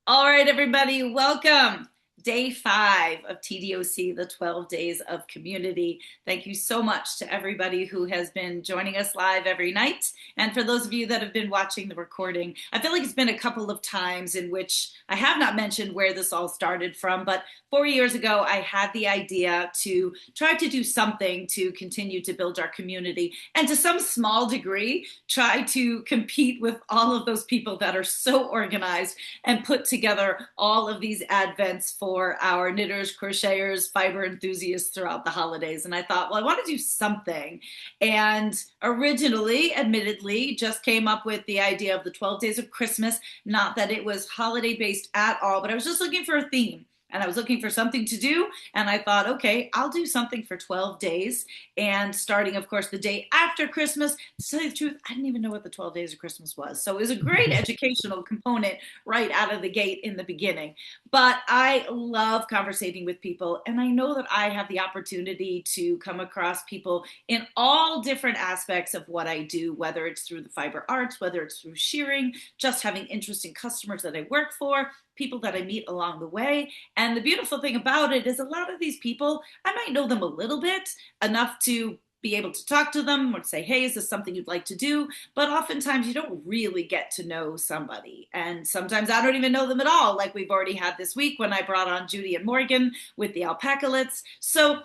All right, everybody, welcome. Day 5 of TDOC, the 12 Days of Community. Thank you so much to everybody who has been joining us live every night. And for those of you that have been watching the recording, I feel like it's been a couple of times in which I have not mentioned where this all started from, but 4 years ago, I had the idea to try to do something to continue to build our community and to some small degree, try to compete with all of those people that are so organized and put together all of these advents for our knitters, crocheters, fiber enthusiasts throughout the holidays. And I thought, well, I want to do something. And originally, admittedly, just came up with the idea of the 12 days of Christmas. Not that it was holiday based at all, but I was just looking for a theme. And I was looking for something to do. And I thought, okay, I'll do something for 12 days. And starting, of course, the day after Christmas. To tell you the truth, I didn't even know what the 12 days of Christmas was. So it was a great educational component right out of the gate in the beginning. But I love conversating with people. And I know that I have the opportunity to come across people in all different aspects of what I do, whether it's through the fiber arts, whether it's through shearing, just having interesting customers that I work for, people that I meet along the way. And the beautiful thing about it is a lot of these people, I might know them a little bit, enough to be able to talk to them or say, hey, is this something you'd like to do? But oftentimes you don't really get to know somebody. And sometimes I don't even know them at all, like we've already had this week when I brought on Judy and Morgan with the alpacalets. So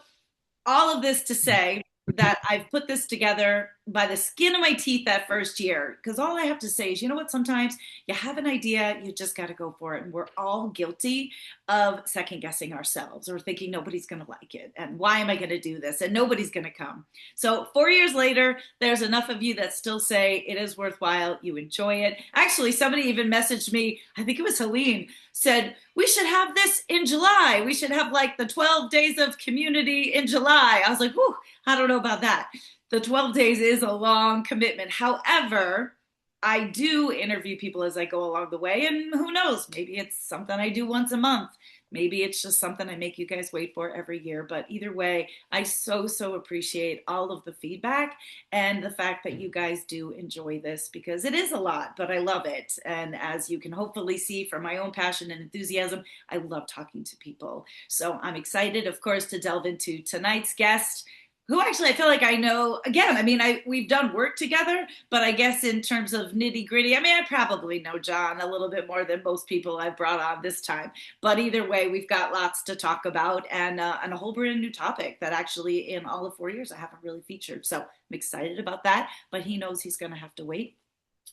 all of this to say that I've put this together by the skin of my teeth that first year. Because all I have to say is, you know what, sometimes you have an idea, you just got to go for it. And we're all guilty of second guessing ourselves or thinking nobody's going to like it. And why am I going to do this? And nobody's going to come. So 4 years later, there's enough of you that still say it is worthwhile. You enjoy it. Actually, somebody even messaged me, I think it was Helene, said, we should have this in July. We should have like the 12 days of community in July. I was like, whew, I don't know about that. The 12 days is a long commitment. However, I do interview people as I go along the way, and who knows, maybe it's something I do once a month. Maybe it's just something I make you guys wait for every year. But either way, I so appreciate all of the feedback and the fact that you guys do enjoy this because it is a lot, but I love it. And as you can hopefully see from my own passion and enthusiasm, I love talking to people. So I'm excited, of course, to delve into tonight's guest who actually I feel like I know. Again, I mean, we've done work together, but I guess in terms of nitty gritty, I mean, I probably know John a little bit more than most people I've brought on this time. But either way, we've got lots to talk about and a whole brand new topic that actually in all of 4 years I haven't really featured. So I'm excited about that, but he knows he's going to have to wait.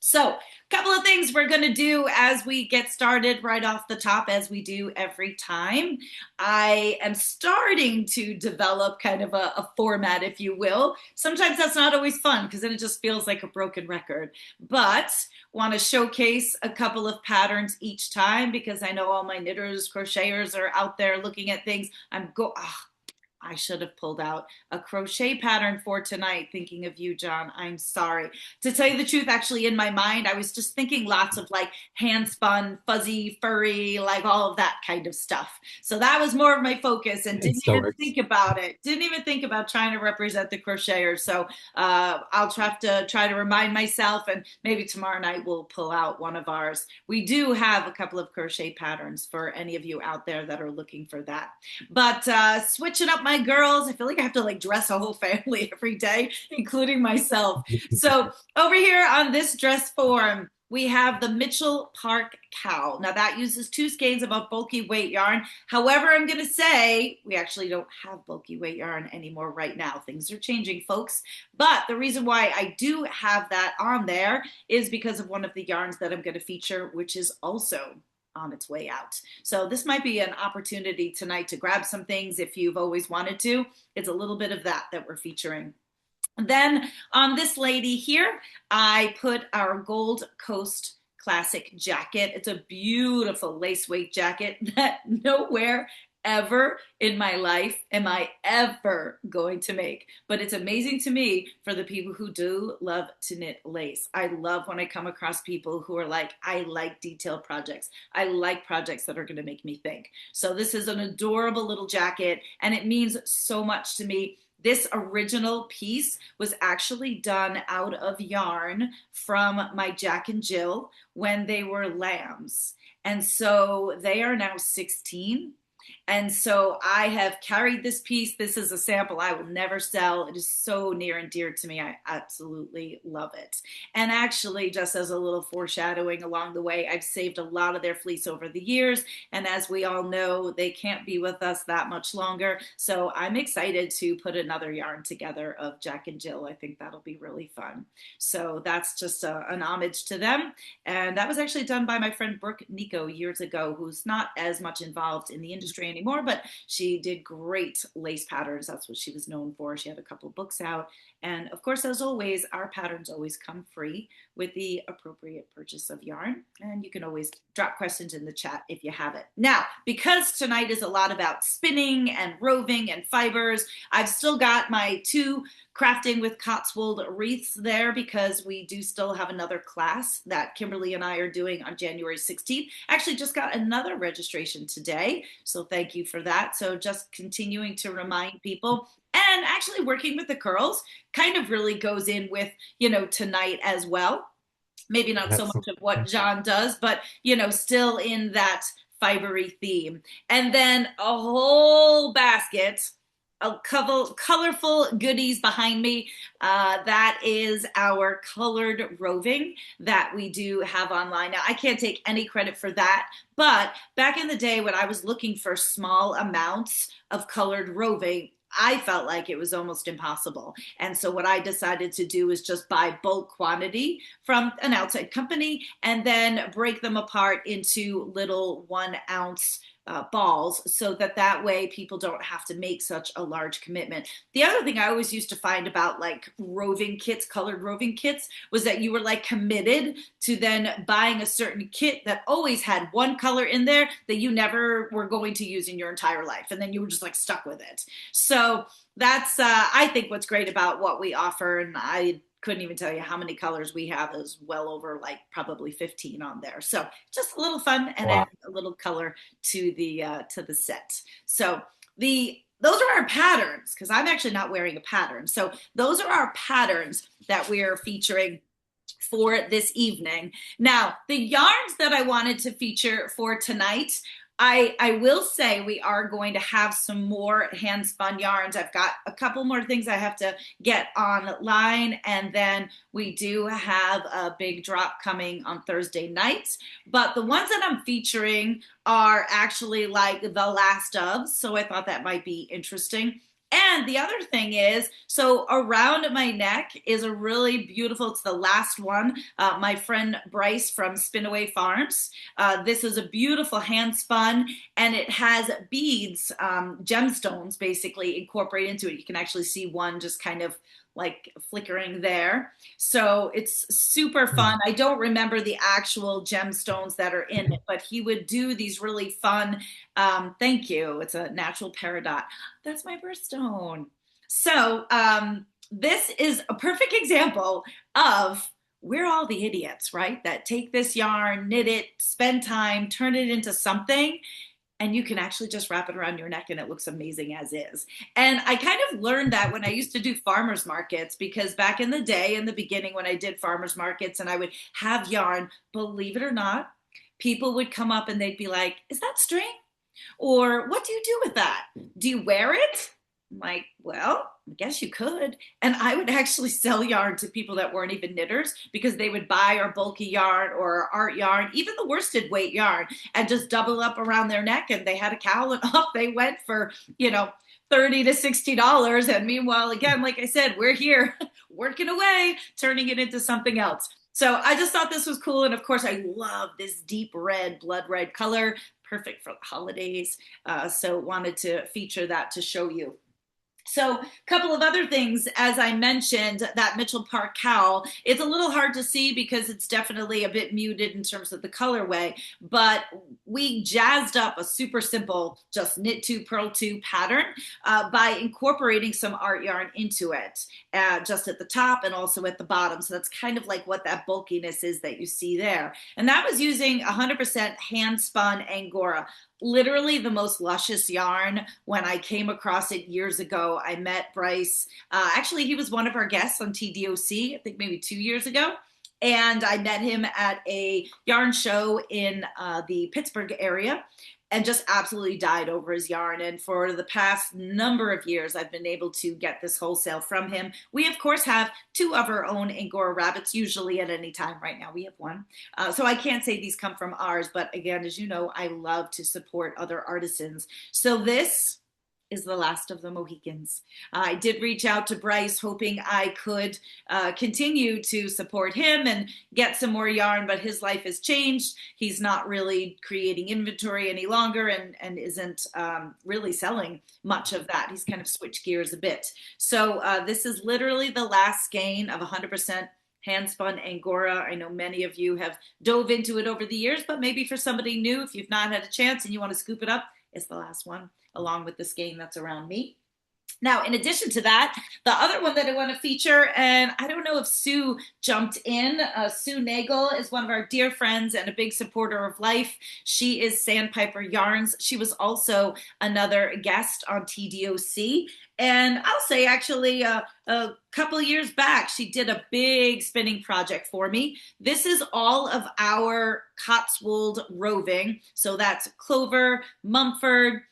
So, a couple of things we're going to do as we get started right off the top, as we do every time. I am starting to develop kind of a format, if you will. Sometimes that's not always fun because then it just feels like a broken record. But want to showcase a couple of patterns each time because I know all my knitters, crocheters are out there looking at things. I should have pulled out a crochet pattern for tonight, thinking of you, John. I'm sorry. To tell you the truth, actually, in my mind, I was just thinking lots of like hand spun, fuzzy, furry, like all of that kind of stuff. So that was more of my focus and It didn't still even works. think about it. Didn't even think about trying to represent the crocheters. So I'll have to try to remind myself and maybe tomorrow night we'll pull out one of ours. We do have a couple of crochet patterns for any of you out there that are looking for that. But switching up my girls, I feel like I have to like dress a whole family every day, including myself. So over here on this dress form, we have the Mitchell Park cowl. Now that uses 2 skeins of a bulky weight yarn. However, I'm going to say we actually don't have bulky weight yarn anymore right now. Things are changing, folks. But the reason why I do have that on there is because of one of the yarns that I'm going to feature, which is also on its way out. So this might be an opportunity tonight to grab some things if you've always wanted to. It's a little bit of that we're featuring. Then on this lady here, I put our Gold Coast Classic jacket. It's a beautiful lace weight jacket that nowhere ever in my life am I ever going to make. But it's amazing to me for the people who do love to knit lace. I love when I come across people who are like, I like detailed projects. I like projects that are going to make me think. So this is an adorable little jacket and it means so much to me. this original piece was actually done out of yarn from my Jack and Jill when they were lambs. And so they are now 16. And so I have carried this piece. This is a sample I will never sell. It is so near and dear to me. I absolutely love it. And actually, just as a little foreshadowing along the way, I've saved a lot of their fleece over the years. And as we all know, they can't be with us that much longer. So I'm excited to put another yarn together of Jack and Jill. I think that'll be really fun. So that's just an homage to them. And that was actually done by my friend Brooke Nico years ago, who's not as much involved in the industry anymore, but she did great lace patterns. That's what she was known for. She had a couple of books out. And of course, as always, our patterns always come free with the appropriate purchase of yarn. And you can always drop questions in the chat if you have it. Now, because tonight is a lot about spinning and roving and fibers, I've still got my 2 crafting with Cotswold wreaths there because we do still have another class that Kimberly and I are doing on January 16th. Actually just got another registration today, so thank you for that. So just continuing to remind people, and actually working with the curls kind of really goes in with, tonight as well. Maybe not so much of what John does, but, still in that fibery theme. And then a whole basket a couple colorful goodies behind me. That is our colored roving that we do have online. Now, I can't take any credit for that, but back in the day when I was looking for small amounts of colored roving, I felt like it was almost impossible. And so what I decided to do is just buy bulk quantity from an outside company and then break them apart into little 1 ounce balls so that way people don't have to make such a large commitment. The other thing I always used to find about like roving kits, colored roving kits, was that you were like committed to then buying a certain kit that always had 1 color in there that you never were going to use in your entire life. And then you were just like stuck with it. So that's, I think, what's great about what we offer. And I couldn't even tell you how many colors we have. Is well over like probably 15 on there. So just a little fun and wow, a little color to the set. So those are our patterns, because I'm actually not wearing a pattern. So those are our patterns that we are featuring for this evening. Now, the yarns that I wanted to feature for tonight, I will say we are going to have some more hand spun yarns. I've got a couple more things I have to get online, and then we do have a big drop coming on Thursday night. But the ones that I'm featuring are actually like the last of, so I thought that might be interesting. And the other thing is, so around my neck is a really beautiful, it's the last one, my friend Bryce from Spinaway Farms. This is a beautiful hand spun, and it has beads, gemstones basically incorporated into it. You can actually see one just kind of like flickering there. So it's super fun. I don't remember the actual gemstones that are in it, but he would do these really fun, thank you, it's a natural peridot. That's my birthstone. So this is a perfect example of we're all the idiots, right? That take this yarn, knit it, spend time, turn it into something, and you can actually just wrap it around your neck and it looks amazing as is. And I kind of learned that when I used to do farmers markets, because back in the day, in the beginning when I did farmers markets and I would have yarn, believe it or not, people would come up and they'd be like, is that string? Or what do you do with that? Do you wear it? I'm like, well, I guess you could. And I would actually sell yarn to people that weren't even knitters, because they would buy our bulky yarn or our art yarn, even the worsted weight yarn, and just double up around their neck, and they had a cowl and off they went for, $30 to $60. And meanwhile, again, like I said, we're here working away, turning it into something else. So I just thought this was cool. And of course, I love this deep red, blood red color, perfect for the holidays. So wanted to feature that to show you. So a couple of other things, as I mentioned, that Mitchell Park cowl, it's a little hard to see because it's definitely a bit muted in terms of the colorway, but we jazzed up a super simple, just knit two, purl two pattern by incorporating some art yarn into it, just at the top and also at the bottom. So that's kind of like what that bulkiness is that you see there. And that was using 100% hand spun Angora. literally the most luscious yarn. When I came across it years ago, I met Bryce. Actually, he was one of our guests on TDOC, I think maybe 2 years ago. And I met him at a yarn show in the Pittsburgh area and just absolutely died over his yarn. And for the past number of years, I've been able to get this wholesale from him. We, of course, have two of our own Angora rabbits, usually at any time. Right now, we have one. So I can't say these come from ours. But again, as you know, I love to support other artisans. So this is the last of the Mohicans. I did reach out to Bryce hoping I could continue to support him and get some more yarn, but his life has changed. He's not really creating inventory any longer and isn't really selling much of that. He's kind of switched gears a bit. So this is literally the last skein of 100% hand-spun Angora. I know many of you have dove into it over the years, but maybe for somebody new, if you've not had a chance and you want to scoop it up, it's the last one, along with the skein that's around me. Now, in addition to that, the other one that I want to feature, and I don't know if Sue jumped in. Sue Nagel is one of our dear friends and a big supporter of life. She is Sandpiper Yarns. She was also another guest on TDOC. And I'll say actually a couple years back, she did a big spinning project for me. This is all of our Cotswold roving. So that's Clover, Mumford,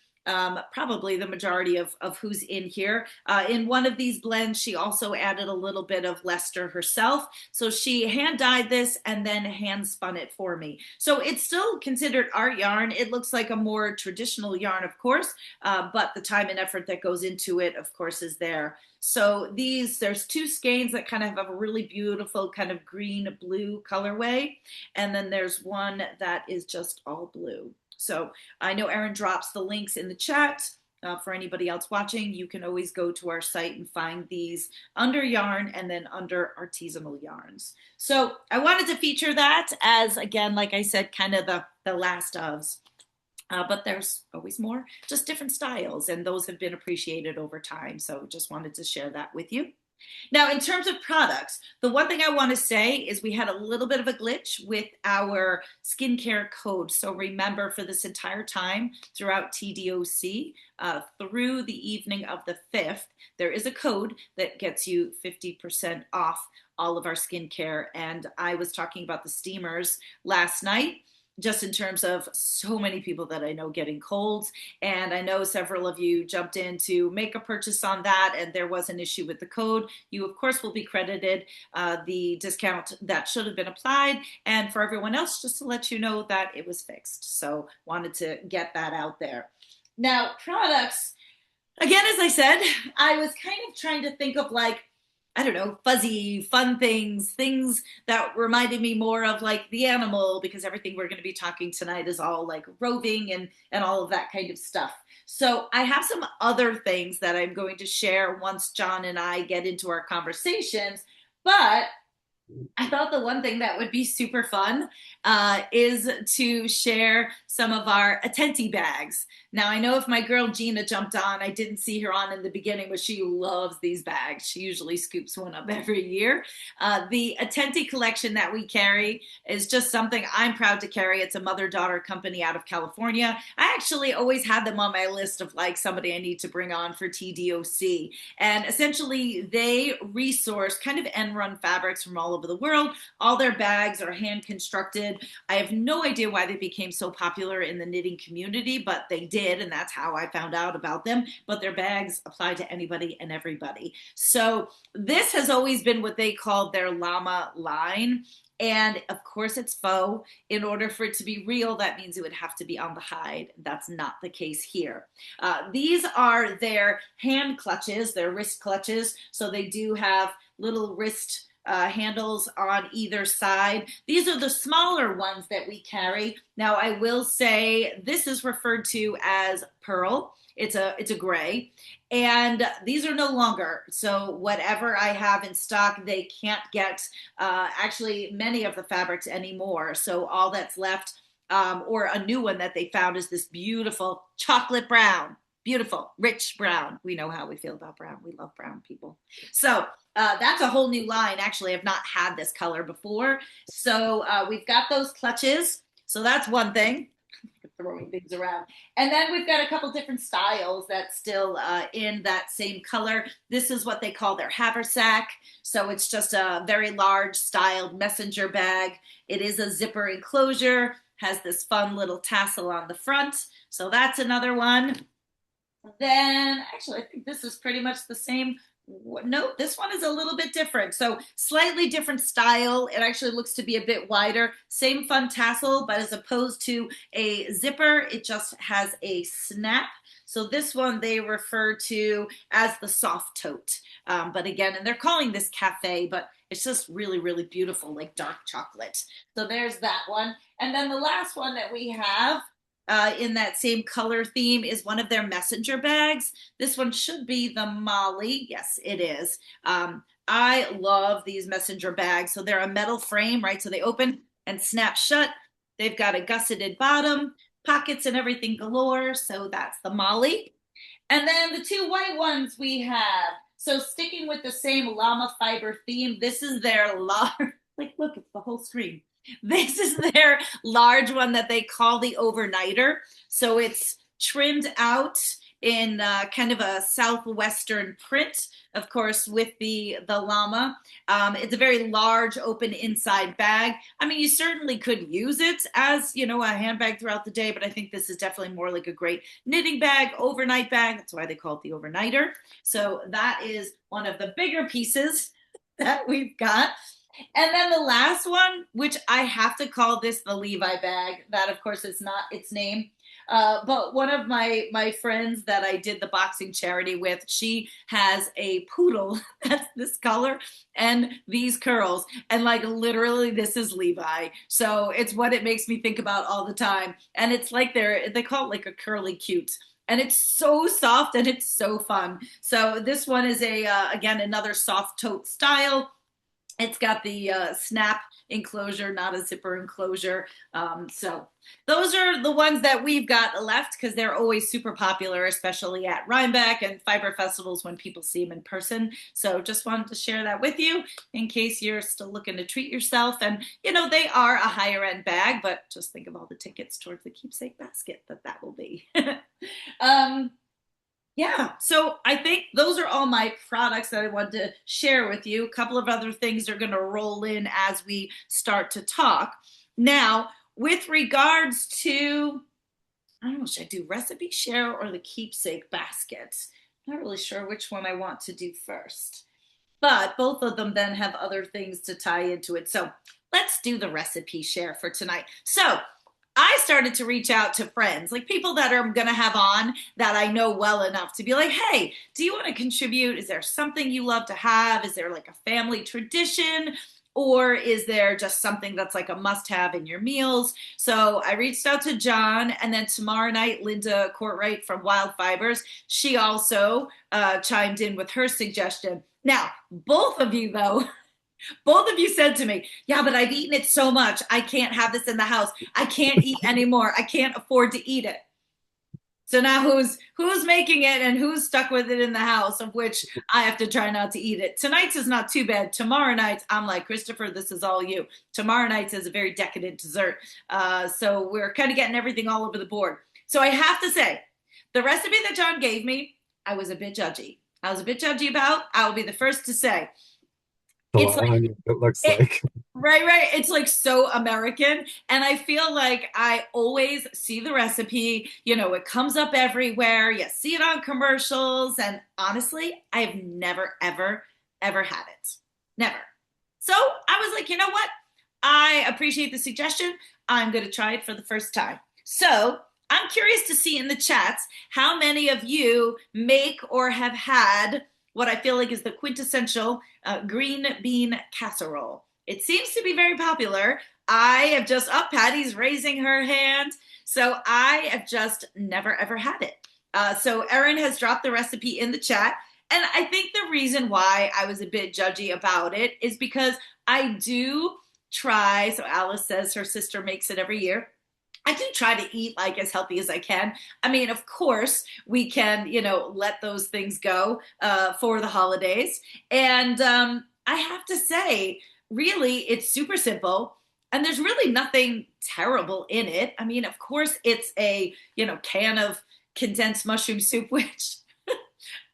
probably the majority of who's in here. In one of these blends, she also added a little bit of Leicester herself. So she hand dyed this and then hand spun it for me. So it's still considered art yarn. It looks like a more traditional yarn, of course, but the time and effort that goes into it, of course, is there. So there's two skeins that kind of have a really beautiful kind of green blue colorway. And then there's one that is just all blue. So I know Erin drops the links in the chat. For anybody else watching, you can always go to our site and find these under yarn and then under artisanal yarns. So I wanted to feature that as, again, like I said, kind of the last ofs. But there's always more, just different styles, and those have been appreciated over time. So just wanted to share that with you. Now, in terms of products, the one thing I want to say is we had a little bit of a glitch with our skincare code. So remember, for this entire time throughout TDOC, through the evening of the 5th, there is a code that gets you 50% off all of our skincare. And I was talking about the steamers last night, just in terms of so many people that I know getting colds. And I know several of you jumped in to make a purchase on that, and there was an issue with the code. You, of course, will be credited the discount that should have been applied. And for everyone else, just to let you know that it was fixed. So wanted to get that out there. Now, products, again, as I said, I was kind of trying to think of like, I don't know, fuzzy, fun things that reminded me more of like the animal, because everything we're going to be talking tonight is all like roving and all of that kind of stuff. So I have some other things that I'm going to share once John and I get into our conversations, but I thought the one thing that would be super fun is to share some of our Attenti bags. Now, I know if my girl Gina jumped on, I didn't see her on in the beginning, but she loves these bags. She usually scoops one up every year. The Attenti collection that we carry is just something I'm proud to carry. It's a mother-daughter company out of California. I actually always had them on my list of like somebody I need to bring on for TDOC. And essentially, they resource kind of end-run fabrics from all over the world. All their bags are hand-constructed. I have no idea why they became so popular in the knitting community, but they did. And that's how I found out about them. But their bags apply to anybody and everybody. So this has always been what they called their llama line. And of course it's faux. In order for it to be real, that means it would have to be on the hide. That's not the case here. These are their hand clutches, their wrist clutches. So they do have little wrist handles on either side. These are the smaller ones that we carry. Now, I will say this is referred to as pearl. It's a gray, and these are no longer. So whatever I have in stock, they can't get actually many of the fabrics anymore. So all that's left, or a new one that they found, is this beautiful chocolate brown. Beautiful, rich brown. We know how we feel about brown. We love brown people. So that's a whole new line. Actually, I've not had this color before. So we've got those clutches. So that's one thing. throwing things around. And then we've got a couple different styles that's still in that same color. This is what they call their haversack. So it's just a very large styled messenger bag. It is a zipper enclosure, has this fun little tassel on the front. So that's another one. Then actually, I think this is pretty much the same. No, this one is a little bit different. So slightly different style. It actually looks to be a bit wider. Same fun tassel, but as opposed to a zipper, it just has a snap. So this one they refer to as the soft tote. But again, and they're calling this cafe, but it's just really, really beautiful, like dark chocolate. So there's that one. And then the last one that we have in that same color theme is one of their messenger bags. This one should be the Molly. Yes, it is. I love these messenger bags. So they're a metal frame, right? So they open and snap shut. They've got a gusseted bottom, pockets and everything galore. So that's the Molly. And then the two white ones we have. So sticking with the same llama fiber theme, this is their large, like, look, it's the whole screen. This is their large one that they call the overnighter. So it's trimmed out in kind of a southwestern print, of course, with the llama. It's a very large open inside bag. I mean, you certainly could use it as, you know, a handbag throughout the day, but I think this is definitely more like a great knitting bag, overnight bag. That's why they call it the overnighter. So that is one of the bigger pieces that we've got. And then the last one, which I have to call this the Levi bag. That, of course, is not its name. But one of my friends that I did the boxing charity with, she has a poodle that's this color and these curls. And like literally this is Levi. So it's what it makes me think about all the time. And it's like they call it like a curly cute. And it's so soft and it's so fun. So this one is again, another soft tote style. It's got the snap enclosure, not a zipper enclosure. So those are the ones that we've got left because they're always super popular, especially at Rhinebeck and fiber festivals when people see them in person. So just wanted to share that with you in case you're still looking to treat yourself. And, you know, they are a higher end bag, but just think of all the tickets towards the keepsake basket that will be. Yeah, so I think those are all my products that I wanted to share with you. A couple of other things are going to roll in as we start to talk. Now, with regards to, I don't know, should I do recipe share or the keepsake basket? I'm not really sure which one I want to do first. But both of them then have other things to tie into it. So let's do the recipe share for tonight. So I started to reach out to friends, like people that I'm going to have on that I know well enough to be like, hey, do you want to contribute? Is there something you love to have? Is there like a family tradition? Or is there just something that's like a must-have in your meals? So I reached out to John, and then tomorrow night, Linda Courtwright from Wild Fibers, she also chimed in with her suggestion. Now, both of you, though, both of you said to me, yeah, but I've eaten it so much. I can't have this in the house. I can't eat anymore. I can't afford to eat it. So now who's making it and who's stuck with it in the house, of which I have to try not to eat it. Tonight's is not too bad. Tomorrow night, I'm like, Christopher, this is all you. Tomorrow night's is a very decadent dessert. So we're kind of getting everything all over the board. So I have to say, the recipe that John gave me, I was a bit judgy. About. I will be the first to say. It's like, it looks like. Right. It's like so American. And I feel like I always see the recipe, you know, it comes up everywhere. You see it on commercials. And honestly, I have never, ever, ever had it. Never. So I was like, you know what? I appreciate the suggestion. I'm going to try it for the first time. So I'm curious to see in the chats how many of you make or have had what I feel like is the quintessential green bean casserole. It seems to be very popular. I have just, Patty's raising her hand. So I have just never, ever had it. So Erin has dropped the recipe in the chat. And I think the reason why I was a bit judgy about it is because I do try. So Alice says her sister makes it every year. I do try to eat like as healthy as I can. I mean, of course, we can, you know, let those things go for the holidays. And I have to say, really, it's super simple. and there's really nothing terrible in it. I mean, of course, it's a, can of condensed mushroom soup, which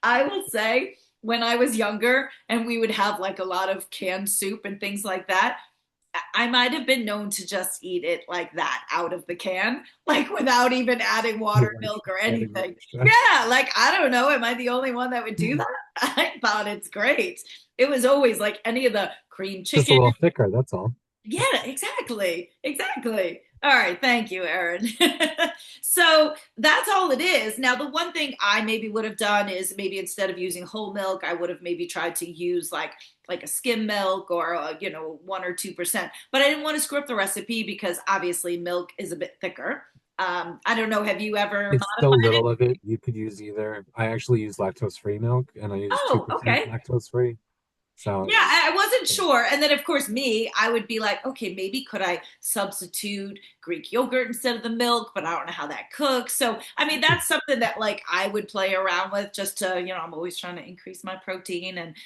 I will say when I was younger and we would have like a lot of canned soup and things like that, I might have been known to just eat it like that out of the can, like without even adding water, Like milk, or adding anything. extra. Yeah, like I don't know. Am I the only one that would do that? I thought it's great. It was always like any of the cream Just a chicken. little thicker, that's all. Yeah, exactly. Exactly. All right. Thank you, Erin. So that's all it is. Now, the one thing I maybe would have done is maybe instead of using whole milk, I would have maybe tried to use like a skim milk or 1 or 2%. But I didn't want to screw up the recipe because obviously milk is a bit thicker. I don't know. Have you ever It's so modified it? little of it, you could use either. I actually use lactose-free milk and I use Oh, 2% okay. lactose-free. So, Yeah, I wasn't sure. And then, of course, I would be like, okay, maybe could I substitute Greek yogurt instead of the milk, but I don't know how that cooks. So, I mean, that's something that like I would play around with just to, I'm always trying to increase my protein and,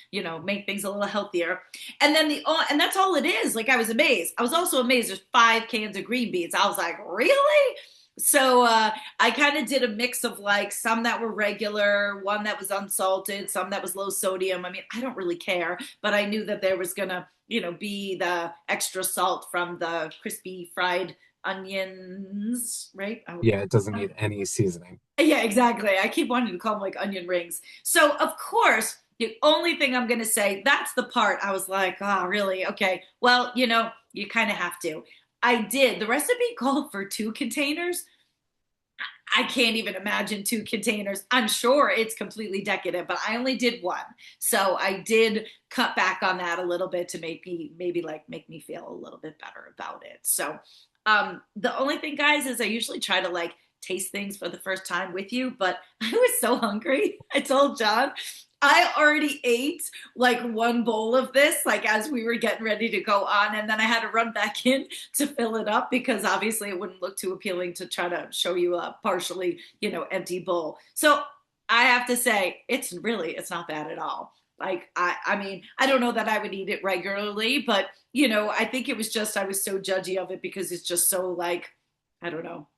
make things a little healthier. And then and that's all it is. Like I was amazed. I was also amazed there's 5 cans of green beans. I was like, really? So I kind of did a mix of like some that were regular, one that was unsalted, some that was low sodium. I mean, I don't really care, but I knew that there was gonna, be the extra salt from the crispy fried onions, right? yeah, it doesn't need any seasoning. Yeah, exactly. I keep wanting to call them like onion rings. So, of course, the only thing I'm going to say, that's the part I was like, oh, really? Okay. Well, you kind of have to. I did. The recipe called for 2 containers. I can't even imagine 2 containers. I'm sure it's completely decadent, but I only did one. So I did cut back on that a little bit to make me maybe like make me feel a little bit better about it. So the only thing, guys, is I usually try to like taste things for the first time with you, but I was so hungry. I told John I already ate like one bowl of this, like as we were getting ready to go on, and then I had to run back in to fill it up because obviously it wouldn't look too appealing to try to show you a partially, empty bowl. So I have to say, it's not bad at all. Like I mean, I don't know that I would eat it regularly, but I think it was just I was so judgy of it because it's just so like, I don't know,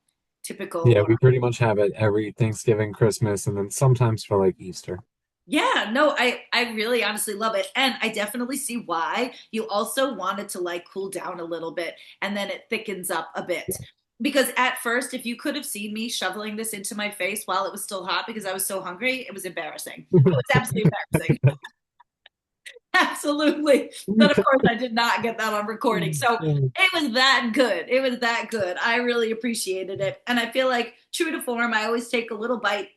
typical. Yeah, we pretty much have it every Thanksgiving, Christmas, and then sometimes for like Easter. Yeah, no, I really honestly love it. And I definitely see why you also want it to like cool down a little bit and then it thickens up a bit. Because at first, if you could have seen me shoveling this into my face while it was still hot because I was so hungry, it was embarrassing. It was absolutely embarrassing. Absolutely. But of course, I did not get that on recording. So it was that good. It was that good. I really appreciated it. And I feel like true to form, I always take a little bite.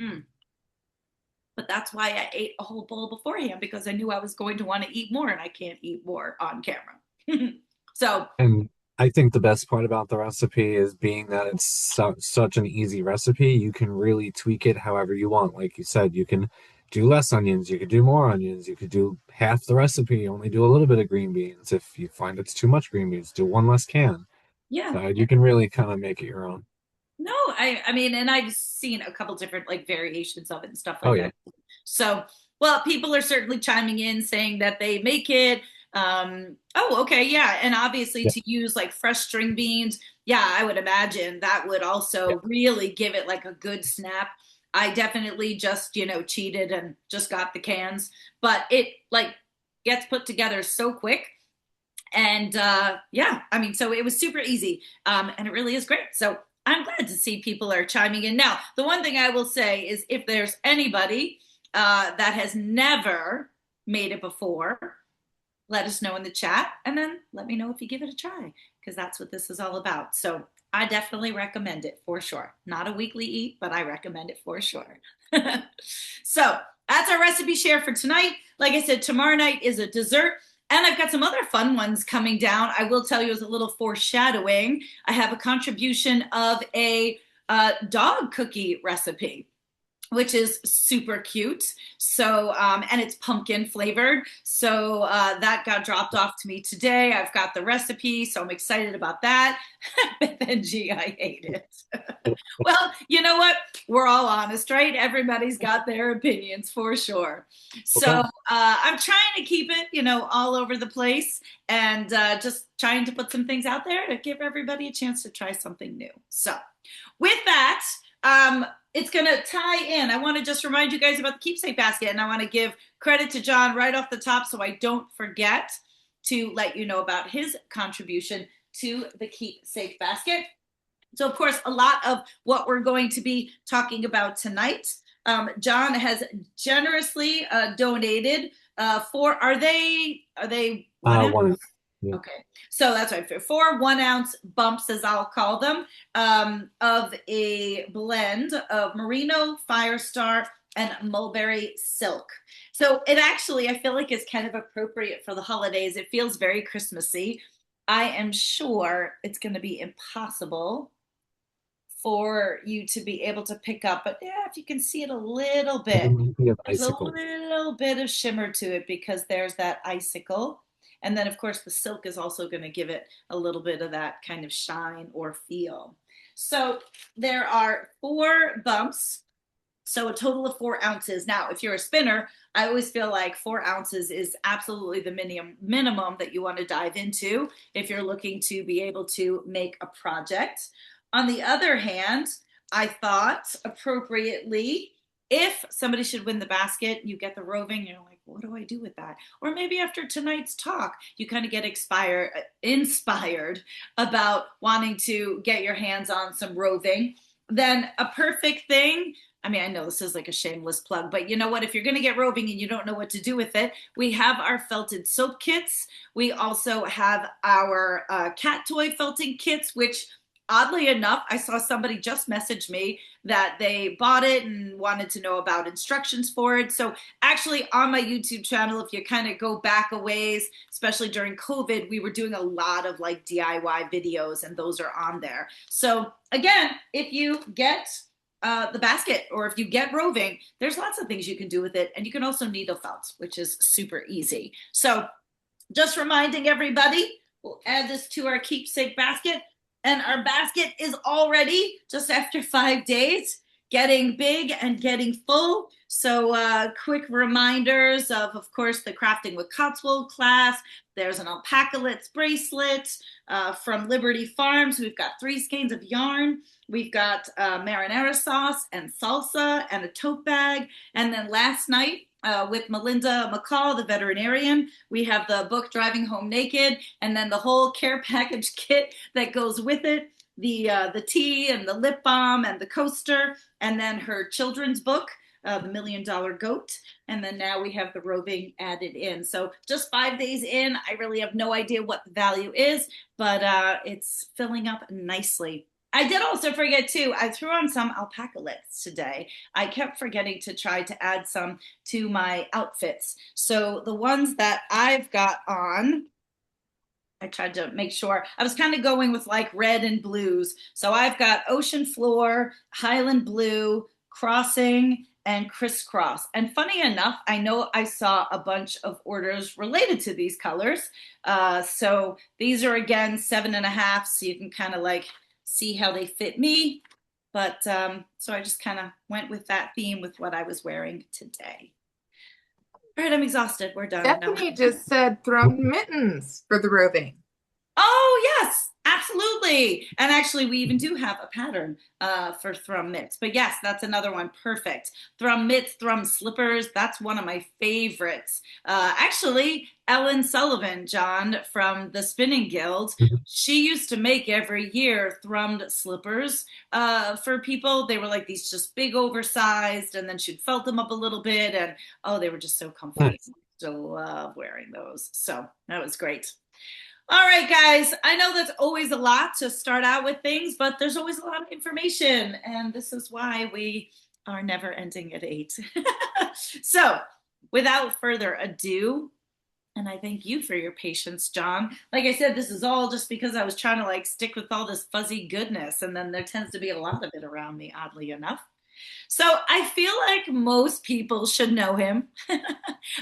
Mm. But that's why I ate a whole bowl beforehand because I knew I was going to want to eat more and I can't eat more on camera. So, And I think the best part about the recipe is being that it's such an easy recipe, you can really tweak it however you want. Like you said, you can do less onions, you could do more onions, you could do half the recipe, only do a little bit of green beans. If you find it's too much green beans, do one less can. yeah. So you can really kind of make it your own. No, I mean, and I've seen a couple different like variations of it and stuff Oh like yeah. that. So, well, people are certainly chiming in saying that they make it. Oh, okay, yeah, and obviously Yeah. to use like fresh string beans, yeah, I would imagine that would Yeah. also really give it like a good snap. I definitely just, cheated and just got the cans, but it like gets put together so quick. And yeah, I mean, so it was super easy, and it really is great. So I'm glad to see people are chiming in. Now, the one thing I will say is if there's anybody that has never made it before, let us know in the chat and then let me know if you give it a try because that's what this is all about. So I definitely recommend it for sure. Not a weekly eat, but I recommend it for sure. So that's our recipe share for tonight. Like I said, tomorrow night is a dessert. And I've got some other fun ones coming down. I will tell you as a little foreshadowing, I have a contribution of a dog cookie recipe. which is super cute. So, and it's pumpkin flavored. So that got dropped off to me today. I've got the recipe, so I'm excited about that. But then, gee, I hate it. Well, you know what? We're all honest, right? Everybody's got their opinions for sure. So Okay. I'm trying to keep it, all over the place and just trying to put some things out there to give everybody a chance to try something new. So with that, it's going to tie in. I want to just remind you guys about the keepsake basket, and I want to give credit to John right off the top so I don't forget to let you know about his contribution to the keepsake basket. So, of course, a lot of what we're going to be talking about tonight, John has generously donated for. Are they 1 ounce? One. Yeah. Okay, so that's right. For 4 1 ounce bumps, as I'll call them, of a blend of merino, firestar, and mulberry silk. So it actually, I feel like, is kind of appropriate for the holidays. It feels very Christmassy. I am sure it's going to be impossible for you to be able to pick up, but yeah, if you can see it a little It bit, reminds me of there's a icicle. little bit of shimmer to it because there's that icicle. And then, of course, the silk is also going to give it a little bit of that kind of shine or feel. So there are 4 bumps, so a total of 4 ounces. Now, if you're a spinner, I always feel like 4 ounces is absolutely the minimum that you want to dive into if you're looking to be able to make a project. On the other hand, I thought appropriately, if somebody should win the basket, you get the roving, you're like, what do I do with that? Or maybe after tonight's talk, you kind of get inspired about wanting to get your hands on some roving. Then a perfect thing. I mean, I know this is like a shameless plug, but you know what? If you're going to get roving and you don't know what to do with it, we have our felted soap kits. We also have our cat toy felting kits, which oddly enough, I saw somebody just message me that they bought it and wanted to know about instructions for it. So actually on my YouTube channel, if you kind of go back a ways, especially during COVID, we were doing a lot of like DIY videos and those are on there. So again, if you get the basket or if you get roving, there's lots of things you can do with it. And you can also needle felt, which is super easy. So just reminding everybody, we'll add this to our keepsake basket. And our basket is already, just after 5 days, getting big and getting full. So quick reminders of course, the Crafting with Cotswold class. There's an Alpacalets bracelet from Liberty Farms. We've got 3 skeins of yarn. We've got marinara sauce and salsa and a tote bag. And then last night, with Melinda McCall, the veterinarian, we have the book Driving Home Naked, and then the whole care package kit that goes with it, the tea and the lip balm and the coaster, and then her children's book, The $1 Million Goat, and then now we have the roving added in. So just 5 days in, I really have no idea what the value is, but it's filling up nicely. I did also forget too, I threw on some alpacalets today. I kept forgetting to try to add some to my outfits. So the ones that I've got on, I tried to make sure I was kind of going with like red and blues. So I've got ocean floor, Highland blue, crossing, and crisscross. And funny enough, I know I saw a bunch of orders related to these colors. So these are again 7.5. So you can kind of like see how they fit me. But so I just kind of went with that theme with what I was wearing today. All right, I'm exhausted. We're done now. Stephanie just said thrum mittens for the roving. Oh, yes, absolutely. And actually, we even do have a pattern for thrum mitts. But yes, that's another one. Perfect. Thrum mitts, thrum slippers. That's one of my favorites. Actually, Ellen Sullivan, John, from the Spinning Guild, she used to make every year thrummed slippers for people. They were like these just big oversized, and then she'd felt them up a little bit. And oh, they were just so comfy. I still love wearing those. So that was great. All right, guys, I know that's always a lot to start out with things, but there's always a lot of information, and this is why we are never ending at 8. So without further ado, and I thank you for your patience, John. Like I said, this is all just because I was trying to like stick with all this fuzzy goodness, and then there tends to be a lot of it around me, oddly enough. So I feel like most people should know him.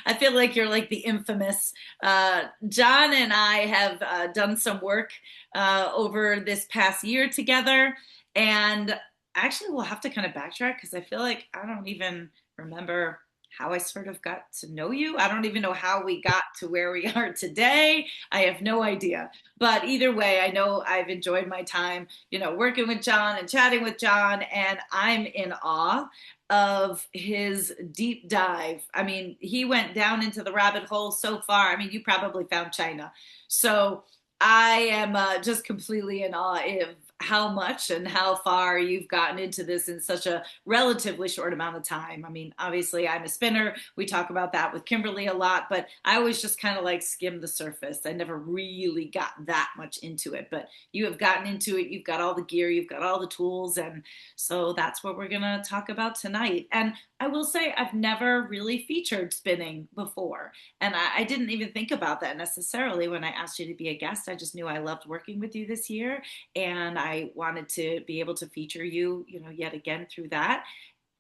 I feel like you're like the infamous. John and I have done some work over this past year together. And actually, we'll have to kind of backtrack because I feel like I don't even remember how I sort of got to know you. I don't even know how we got to where we are today. I have no idea. But either way, I know I've enjoyed my time, working with John and chatting with John, and I'm in awe of his deep dive. I mean, he went down into the rabbit hole so far. I mean, you probably found China. So I am just completely in awe of how much and how far you've gotten into this in such a relatively short amount of time. I mean, obviously, I'm a spinner. We talk about that with Kimberly a lot, but I always just kind of like skim the surface. I never really got that much into it, but you have gotten into it. You've got all the gear, you've got all the tools. And so that's what we're going to talk about tonight. And I will say, I've never really featured spinning before. And I didn't even think about that necessarily when I asked you to be a guest. I just knew I loved working with you this year. And I wanted to be able to feature you, yet again through that.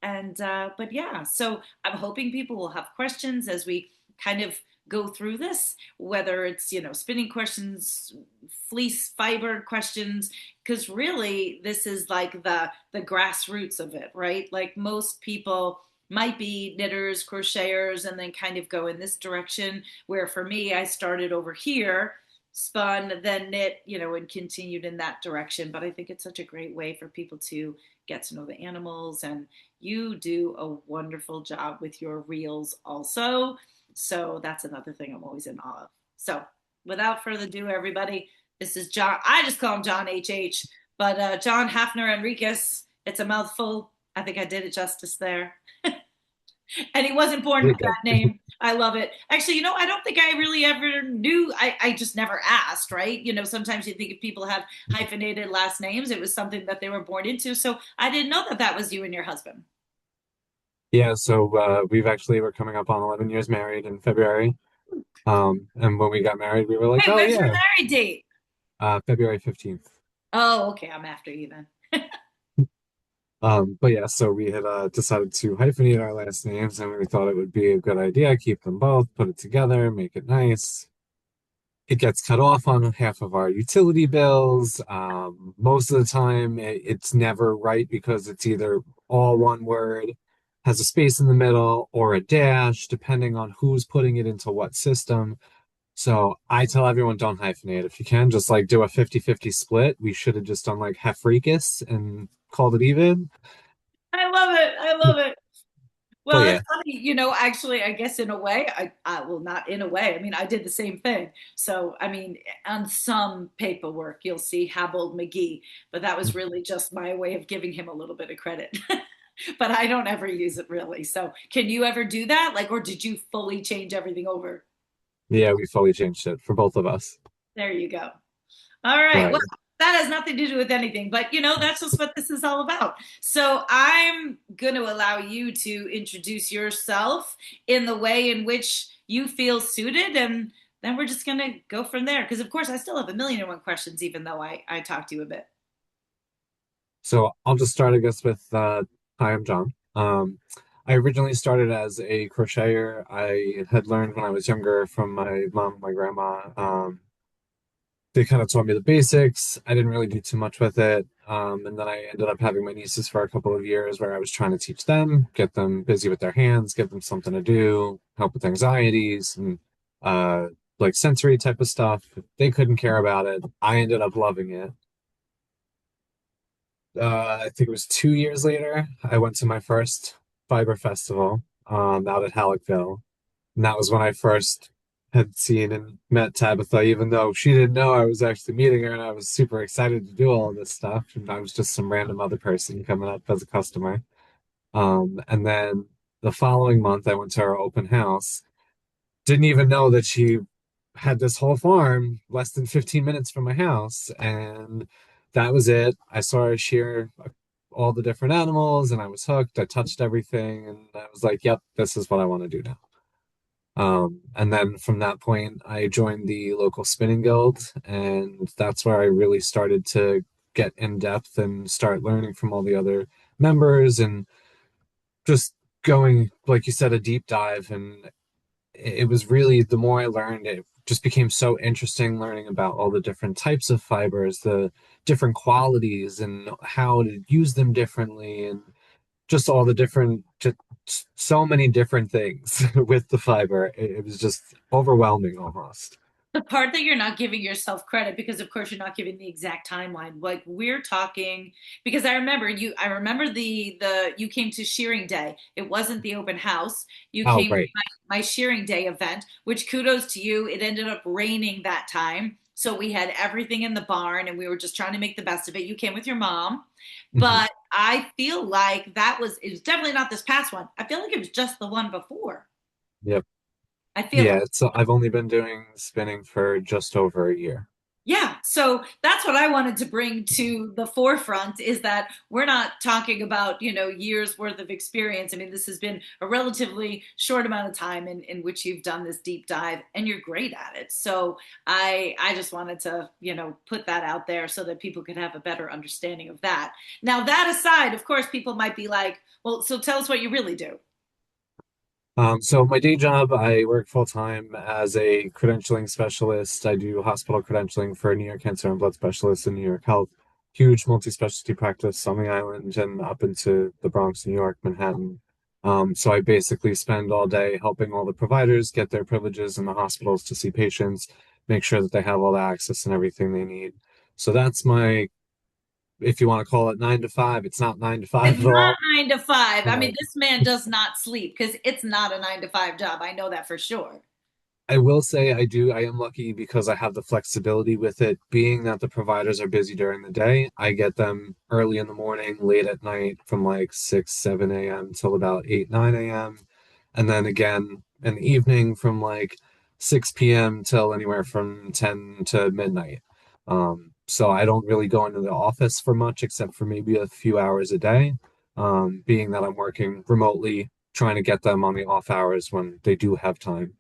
And, but yeah, so I'm hoping people will have questions as we kind of go through this, whether it's, spinning questions, fleece fiber questions, because really this is like the grassroots of it, right? Like most people might be knitters, crocheters, and then kind of go in this direction. Where for me, I started over here, spun, then knit, and continued in that direction. But I think it's such a great way for people to get to know the animals. And you do a wonderful job with your reels also. So that's another thing I'm always in awe of. So without further ado, everybody, this is John. I just call him John HH, but John Hafner Enriquez. It's a mouthful. I think I did it justice there. And he wasn't born You're with good. that name. I love it. Actually, I don't think I really ever knew. I just never asked, right? Sometimes you think if people have hyphenated last names, it was something that they were born into. So I didn't know that that was you and your husband. Yeah, so we're coming up on 11 years married in February. And when we got married, we were like, Hey, oh when's your yeah, married date? February 15th. Oh, okay. I'm after you then. But yeah, so we had decided to hyphenate our last names, and we thought it would be a good idea, keep them both, put it together, make it nice. It gets cut off on half of our utility bills. Most of the time, it's never right because it's either all one word, has a space in the middle, or a dash, depending on who's putting it into what system. So I tell everyone don't hyphenate. If you can, just like do a 50-50 split. We should have just done like Hefreakus and called it even. I love it. I love it. But Well, yeah, it's funny, actually, I guess in a way, well, not in a way. I mean, I did the same thing. So, I mean, on some paperwork, you'll see Habold McGee, but that was really just my way of giving him a little bit of credit. But I don't ever use it really. So, can you ever do that? Like, or did you fully change everything over? yeah, we fully changed it for both of us. There you go. All right. But Well, that has nothing to do with anything, but that's just what this is all about. So I'm going to allow you to introduce yourself in the way in which you feel suited. And then we're just going to go from there. Because, of course, I still have a million and one questions, even though I talked to you a bit. so I'll just start, I guess, with hi, I'm John. I originally started as a crocheter. I had learned when I was younger from my mom and my grandma. They kind of taught me the basics. I didn't really do too much with it. And then I ended up having my nieces for a couple of years where I was trying to teach them, get them busy with their hands, give them something to do, help with anxieties and uh, like sensory type of stuff. They couldn't care about it. I ended up loving it. I think it was 2 years later, I went to my first fiber festival out at Halleckville. And that was when I first had seen and met Tabitha, even though she didn't know I was actually meeting her, and I was super excited to do all of this stuff. And I was just some random other person coming up as a customer. And then the following month, I went to her open house. Didn't even know that she had this whole farm less than 15 minutes from my house. And that was it. I saw her shear all the different animals, and I was hooked. I touched everything, and I was like, yep, this is what I want to do now. And then from that point, I joined the local spinning guild, and that's where I really started to get in depth and start learning from all the other members. And just going, like you said, a deep dive. And it was really, the more I learned, it just became so interesting learning about all the different types of fibers, the different qualities, and how to use them differently, and just all the different, just so many different things with the fiber. It was just overwhelming almost. The part that you're not giving yourself credit, because of course you're not giving the exact timeline. Like we're talking, because I remember the you came to shearing day. It wasn't the open house. You Oh, came to right. my shearing day event, which kudos to you. It ended up raining that time. So we had everything in the barn and we were just trying to make the best of it. You came with your mom, Hmm. but I feel like it was definitely not this past one. I feel like it was just the one before. Yep. I feel Yeah, like. I've only been doing spinning for just over a year. Yeah, so that's what I wanted to bring to the forefront is that we're not talking about, years worth of experience. I mean, this has been a relatively short amount of time in which you've done this deep dive and you're great at it. So I just wanted to, put that out there so that people could have a better understanding of that. Now, that aside, of course, people might be like, well, so tell us what you really do. So my day job, I work full time as a credentialing specialist. I do hospital credentialing for New York Cancer and Blood Specialists in New York Health. Huge multi-specialty practice on the island and up into the Bronx, New York, Manhattan. So I basically spend all day helping all the providers get their privileges in the hospitals to see patients, make sure that they have all the access and everything they need. So that's my, if you want to call it 9 to 5, it's not 9 to 5 It's at not all. 9 to 5. I Uh, mean, this man does not sleep because it's not a 9 to 5 job. I know that for sure. I will say I am lucky because I have the flexibility with it, being that the providers are busy during the day. I get them early in the morning, late at night from like 6, 7 a.m. till about 8, 9 a.m. And then again in the evening from like 6 p.m. till anywhere from 10 to midnight. So I don't really go into the office for much except for maybe a few hours a day, being that I'm working remotely, trying to get them on the off hours when they do have time.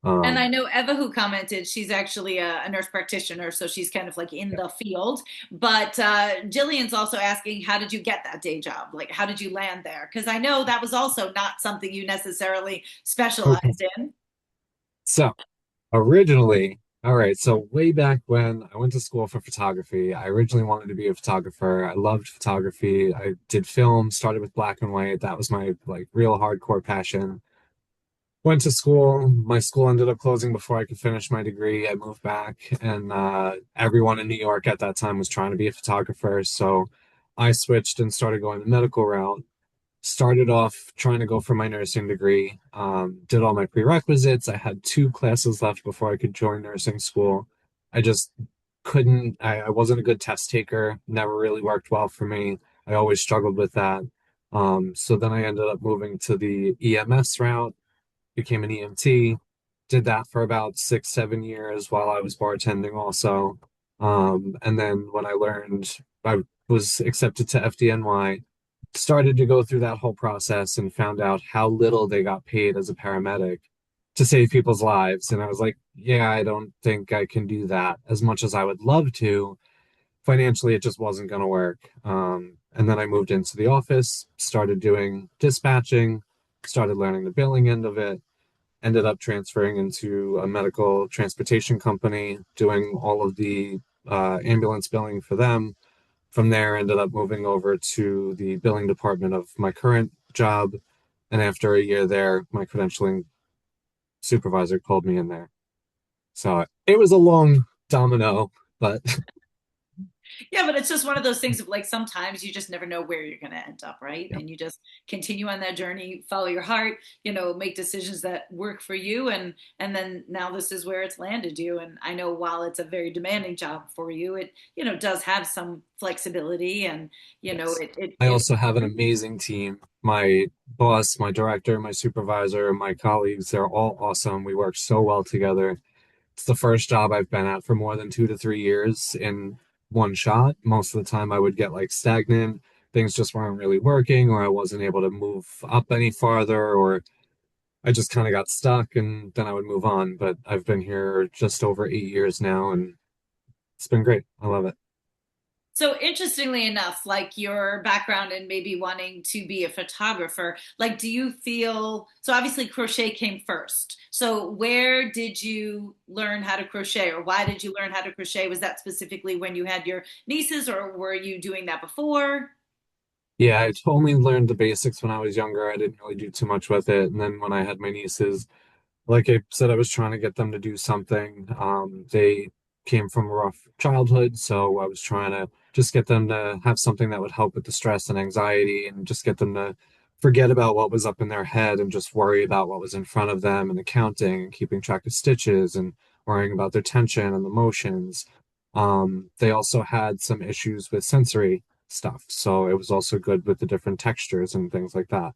And I Um, know Eva, who commented, she's actually a nurse practitioner, so she's kind of like in the field. But Jillian's also asking, how did you get that day job? Like, how did you land there? Because I know that was also not something you necessarily Okay. specialized in. So originally, all right, so way back when I went to school for photography, I originally wanted to be a photographer. I loved photography. I did film, started with black and white. That was my like real hardcore passion. Went to school. My school ended up closing before I could finish my degree. I moved back, and everyone in New York at that time was trying to be a photographer. So I switched and started going the medical route. Started off trying to go for my nursing degree, did all my prerequisites. I had 2 classes left before I could join nursing school. I just couldn't, I wasn't a good test taker, never really worked well for me. I always struggled with that. So then I ended up moving to the EMS route, became an EMT, did that for about 6, 7 years while I was bartending also. And then when I learned I was accepted to FDNY, started to go through that whole process and found out how little they got paid as a paramedic to save people's lives. And I was like, yeah, I don't think I can do that as much as I would love to. Financially, it just wasn't going to work. And then I moved into the office, started doing dispatching, started learning the billing end of it, ended up transferring into a medical transportation company, doing all of the ambulance billing for them. From there, ended up moving over to the billing department of my current job. And after a year there, my credentialing supervisor called me in there. So it was a long domino, but Yeah, but it's just one of those things of like sometimes you just never know where you're going to end up, right? yeah, And you just continue on that journey, follow your heart, make decisions that work for you, and then now this is where it's landed you. And I know while it's a very demanding job for you, it does have some flexibility, and yes. I it also have an amazing team. My boss, my director, my supervisor, my colleagues, they're all awesome. We work so well together. It's the first job I've been at for more than 2 to 3 years in one shot. Most of the time, I would get like stagnant. Things just weren't really working, or I wasn't able to move up any farther, or I just kind of got stuck and then I would move on. But I've been here just over 8 years now and it's been great. I love it. So interestingly enough, like your background and maybe wanting to be a photographer, like do you feel so obviously crochet came first. So where did you learn how to crochet or why did you learn how to crochet? Was that specifically when you had your nieces or were you doing that before? Yeah, I only learned the basics when I was younger. I didn't really do too much with it. And then when I had my nieces, like I said, I was trying to get them to do something. They came from a rough childhood, so I was trying to just get them to have something that would help with the stress and anxiety and just get them to forget about what was up in their head and just worry about what was in front of them and the counting and keeping track of stitches and worrying about their tension and the motions. They also had some issues with sensory stuff, so it was also good with the different textures and things like that.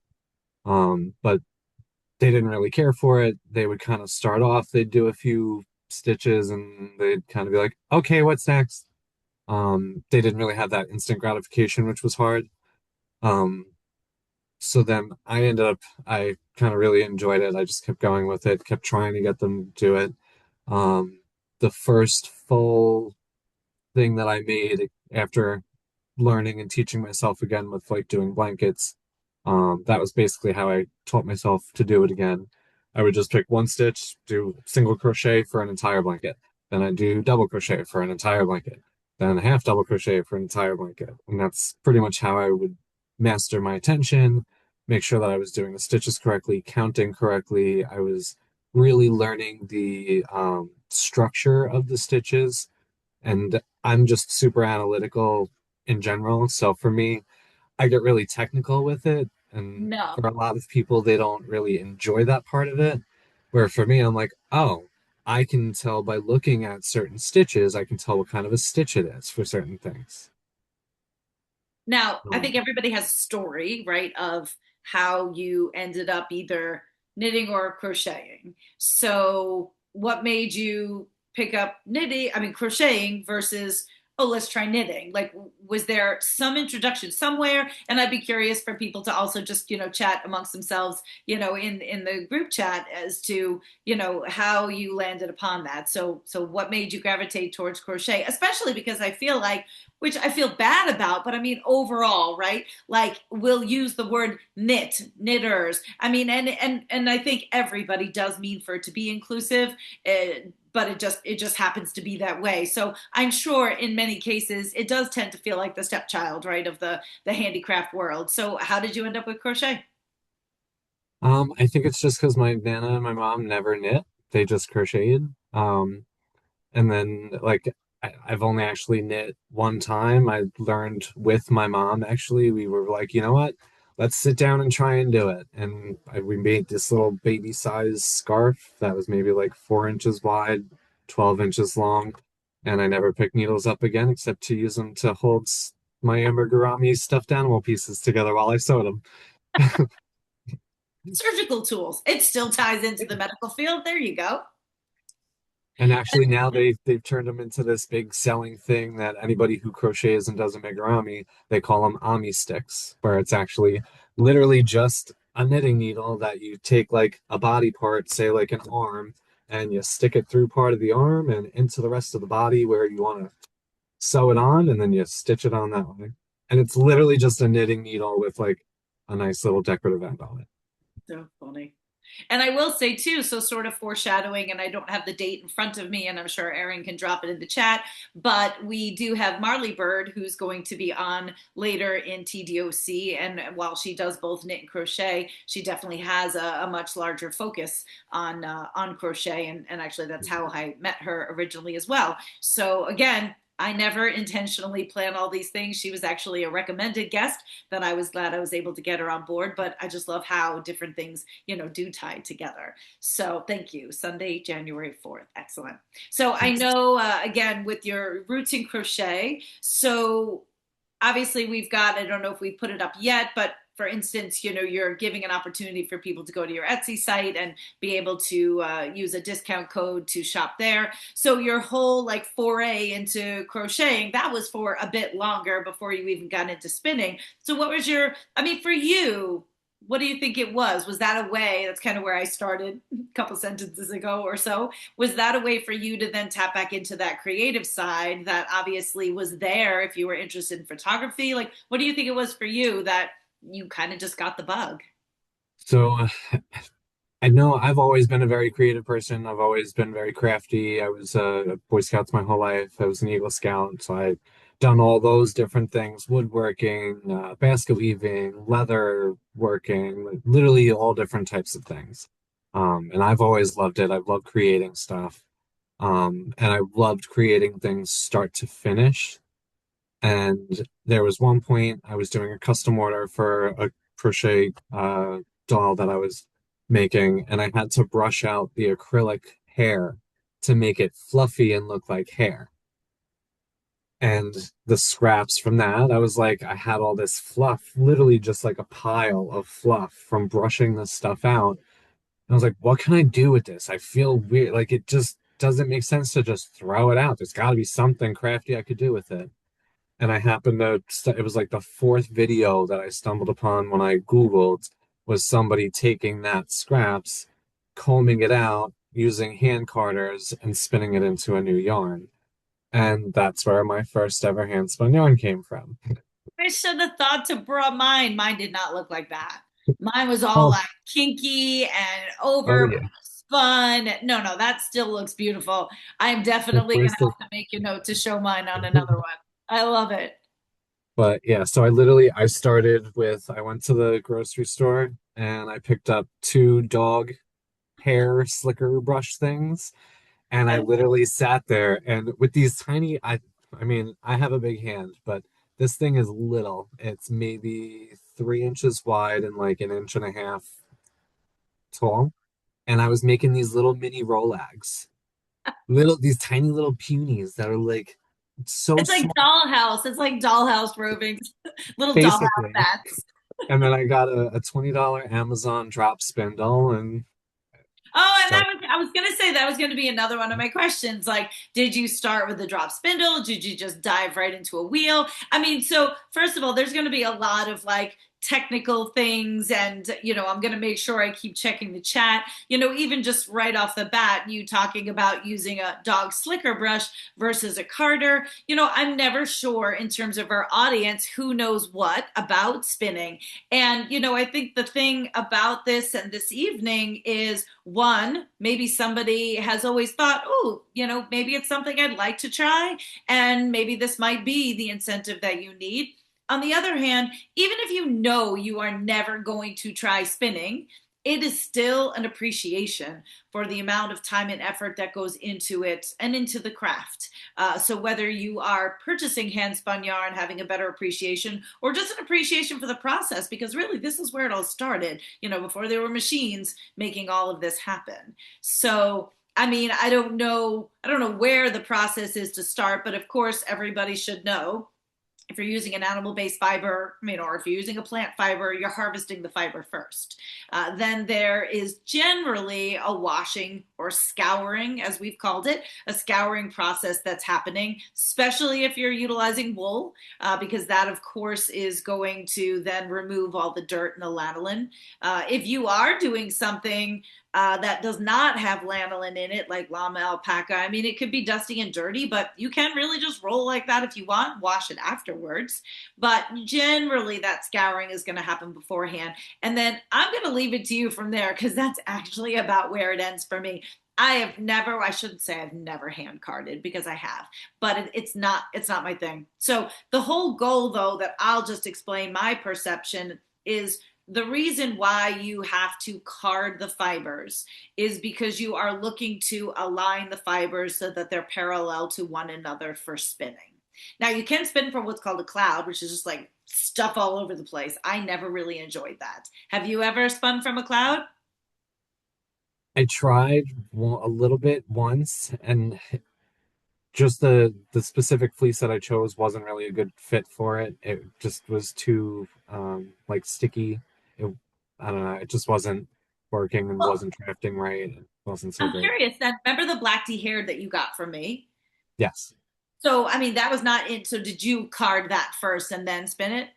But they didn't really care for it. They would kind of start off, they'd do a few stitches and they'd kind of be like, okay, what's next? They didn't really have that instant gratification, which was hard. Um, so then I kind of really enjoyed it. I just kept going with it, kept trying to get them to do it. Um, the first full thing that I made after learning and teaching myself again with like doing blankets. That was basically how I taught myself to do it again. I would just pick one stitch, do single crochet for an entire blanket. Then I do double crochet for an entire blanket. Then half double crochet for an entire blanket. And that's pretty much how I would master my attention, make sure that I was doing the stitches correctly, counting correctly. I was really learning the structure of the stitches and I'm just super analytical in general. So for me, I get really technical with it. And No. for a lot of people, they don't really enjoy that part of it. Where for me, I'm like, oh, I can tell by looking at certain stitches, I can tell what kind of a stitch it is for certain things. Now, I Um, think everybody has a story, right, of how you ended up either knitting or crocheting. So, what made you pick up knitting, I mean, crocheting versus, oh, let's try knitting? Like, was there some introduction somewhere? And I'd be curious for people to also just, chat amongst themselves, in the group chat as to, how you landed upon that. So what made you gravitate towards crochet? Especially because I feel like which I feel bad about, but I mean overall, right? Like we'll use the word knitters. I mean, and I think everybody does mean for it to be inclusive, but it just happens to be that way. So I'm sure in many cases it does tend to feel like the stepchild, right, of the handicraft world. So how did you end up with crochet? I think it's just because my nana and my mom never knit; they just crocheted. And then like I've only actually knit one time. I learned with my mom actually. We were like, you know what? Let's sit down and try and do it. And we made this little baby size scarf that was maybe like 4 inches wide, 12 inches long. And I never picked needles up again except to use them to hold my amigurumi stuffed animal pieces together while I sewed them. Surgical tools. It still ties into the medical field. There you go. And actually now they've turned them into this big selling thing that anybody who crochets and does amigurumi, they call them ami sticks, where it's actually literally just a knitting needle that you take like a body part, say like an arm, and you stick it through part of the arm and into the rest of the body where you want to sew it on, and then you stitch it on that way. And it's literally just a knitting needle with like a nice little decorative end on it. So funny. And I will say too, so sort of foreshadowing, and I don't have the date in front of me, and I'm sure Erin can drop it in the chat, but we do have Marley Bird who's going to be on later in TDOC. And while she does both knit and crochet, she definitely has a much larger focus on crochet. And actually, that's how I met her originally as well. So again, I never intentionally plan all these things. She was actually a recommended guest that I was glad I was able to get her on board. But I just love how different things, do tie together. So thank you. Sunday, January 4th. Excellent. So I know, again, with your roots in crochet, so obviously we've got, I don't know if we put it up yet, but for instance, you're giving an opportunity for people to go to your Etsy site and be able to use a discount code to shop there. So your whole like foray into crocheting, that was for a bit longer before you even got into spinning. So what was your, I mean, for you, what do you think it was? Was that a way, that's kind of where I started a couple sentences ago or so. Was that a way for you to then tap back into that creative side that obviously was there if you were interested in photography? Like, what do you think it was for you that you kind of just got the bug? So I know I've always been a very creative person. I've always been very crafty. I was a Boy Scouts my whole life. I was an Eagle Scout, so I've done all those different things: woodworking, basket weaving, leather working, like, literally all different types of things. And I've always loved it. I've loved creating stuff. And I loved creating things start to finish. And there was one point I was doing a custom order for a crochet doll that I was making, and I had to brush out the acrylic hair to make it fluffy and look like hair. And the scraps from that, I was like, I had all this fluff, literally just like a pile of fluff from brushing this stuff out. And I was like, what can I do with this? I feel weird. Like it just doesn't make sense to just throw it out. There's got to be something crafty I could do with it. And I happened to, it was like the fourth video that I stumbled upon when I Googled was somebody taking that scraps, combing it out, using hand carders, and spinning it into a new yarn. And that's where my first ever hand spun yarn came from. I should have thought to brought mine. Mine did not look like that. Mine was all Oh, like kinky and oh over yeah. spun. No, no, that still looks beautiful. I'm definitely Where's gonna the have to make a note to show mine on another one. I love it. But yeah, so I started with I went to the grocery store and I picked up two dog hair slicker brush things. And I literally sat there and with these tiny, I mean, I have a big hand, but this thing is little. It's maybe 3 inches wide and like an inch and a half tall. And I was making these little mini Rolags, these tiny little punies that are like so It's like small, dollhouse. It's like dollhouse roving, little dollhouse basically. bats. And then I got a $20 Amazon drop spindle and Oh, and start. I was gonna say that was gonna be another one of my questions. Like, did you start with the drop spindle? Did you just dive right into a wheel? I mean, so first of all, there's gonna be a lot of like technical things, and I'm gonna make sure I keep checking the chat. Even just right off the bat, you talking about using a dog slicker brush versus a carder. I'm never sure in terms of our audience who knows what about spinning. And, I think the thing about this and this evening is one, maybe somebody has always thought, oh, maybe it's something I'd like to try. And maybe this might be the incentive that you need. On the other hand, even if you know you are never going to try spinning, it is still an appreciation for the amount of time and effort that goes into it and into the craft. So whether you are purchasing hand spun yarn, having a better appreciation, or just an appreciation for the process, because really this is where it all started, before there were machines making all of this happen. So I mean, I don't know where the process is to start, but of course everybody should know if you're using an animal-based fiber, or if you're using a plant fiber, you're harvesting the fiber first. Then there is generally a washing or scouring, as we've called it, a scouring process that's happening, especially if you're utilizing wool, because that, of course, is going to then remove all the dirt and the lanolin. If you are doing something that does not have lanolin in it, like llama, alpaca. I mean, it could be dusty and dirty, but you can really just roll like that if you want, wash it afterwards. But generally, that scouring is going to happen beforehand. And then I'm going to leave it to you from there because that's actually about where it ends for me. I shouldn't say I've never hand carded because I have, but it's not my thing. So the whole goal, though, that I'll just explain my perception is the reason why you have to card the fibers is because you are looking to align the fibers so that they're parallel to one another for spinning. Now, you can spin from what's called a cloud, which is just like stuff all over the place. I never really enjoyed that. Have you ever spun from a cloud? I tried a little bit once, and just the specific fleece that I chose wasn't really a good fit for it. It just was too like sticky. It, I don't know, it just wasn't working and Well, wasn't drafting right. It wasn't so I'm great. curious then. Remember the black tea hair that you got from me? Yes. So, I mean, that was not it. So, did you card that first and then spin it?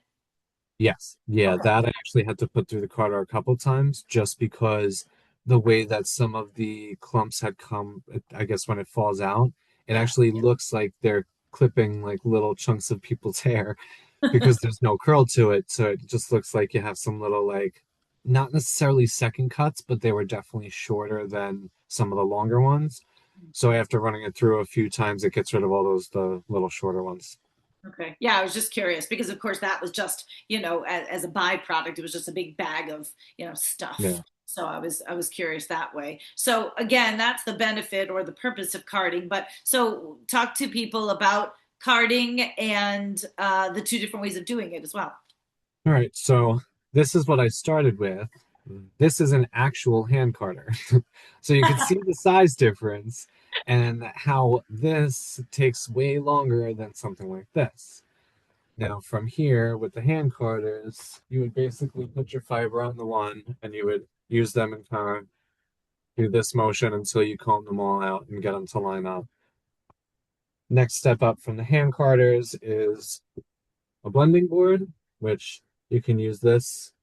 Yes. Yeah, Okay. that I actually had to put through the carder a couple times just because the way that some of the clumps had come, I guess when it falls out, it Yeah. actually looks like they're clipping like little chunks of people's hair because there's no curl to it. So it just looks like you have some little like not necessarily second cuts, but they were definitely shorter than some of the longer ones. So after running it through a few times, it gets rid of all those the little shorter ones. Okay. Yeah, I was just curious because, of course, that was just, as a byproduct, it was just a big bag of, stuff. Yeah. So I was curious that way. So again, that's the benefit or the purpose of carding. But so talk to people about carding and the two different ways of doing it as well. All right, so this is what I started with. This is an actual hand carder. So you can see the size difference and how this takes way longer than something like this. Now, from here with the hand carders, you would basically put your fiber on the one and you would use them and kind of do this motion until you comb them all out and get them to line up. Next step up from the hand carders is a blending board, which you can use this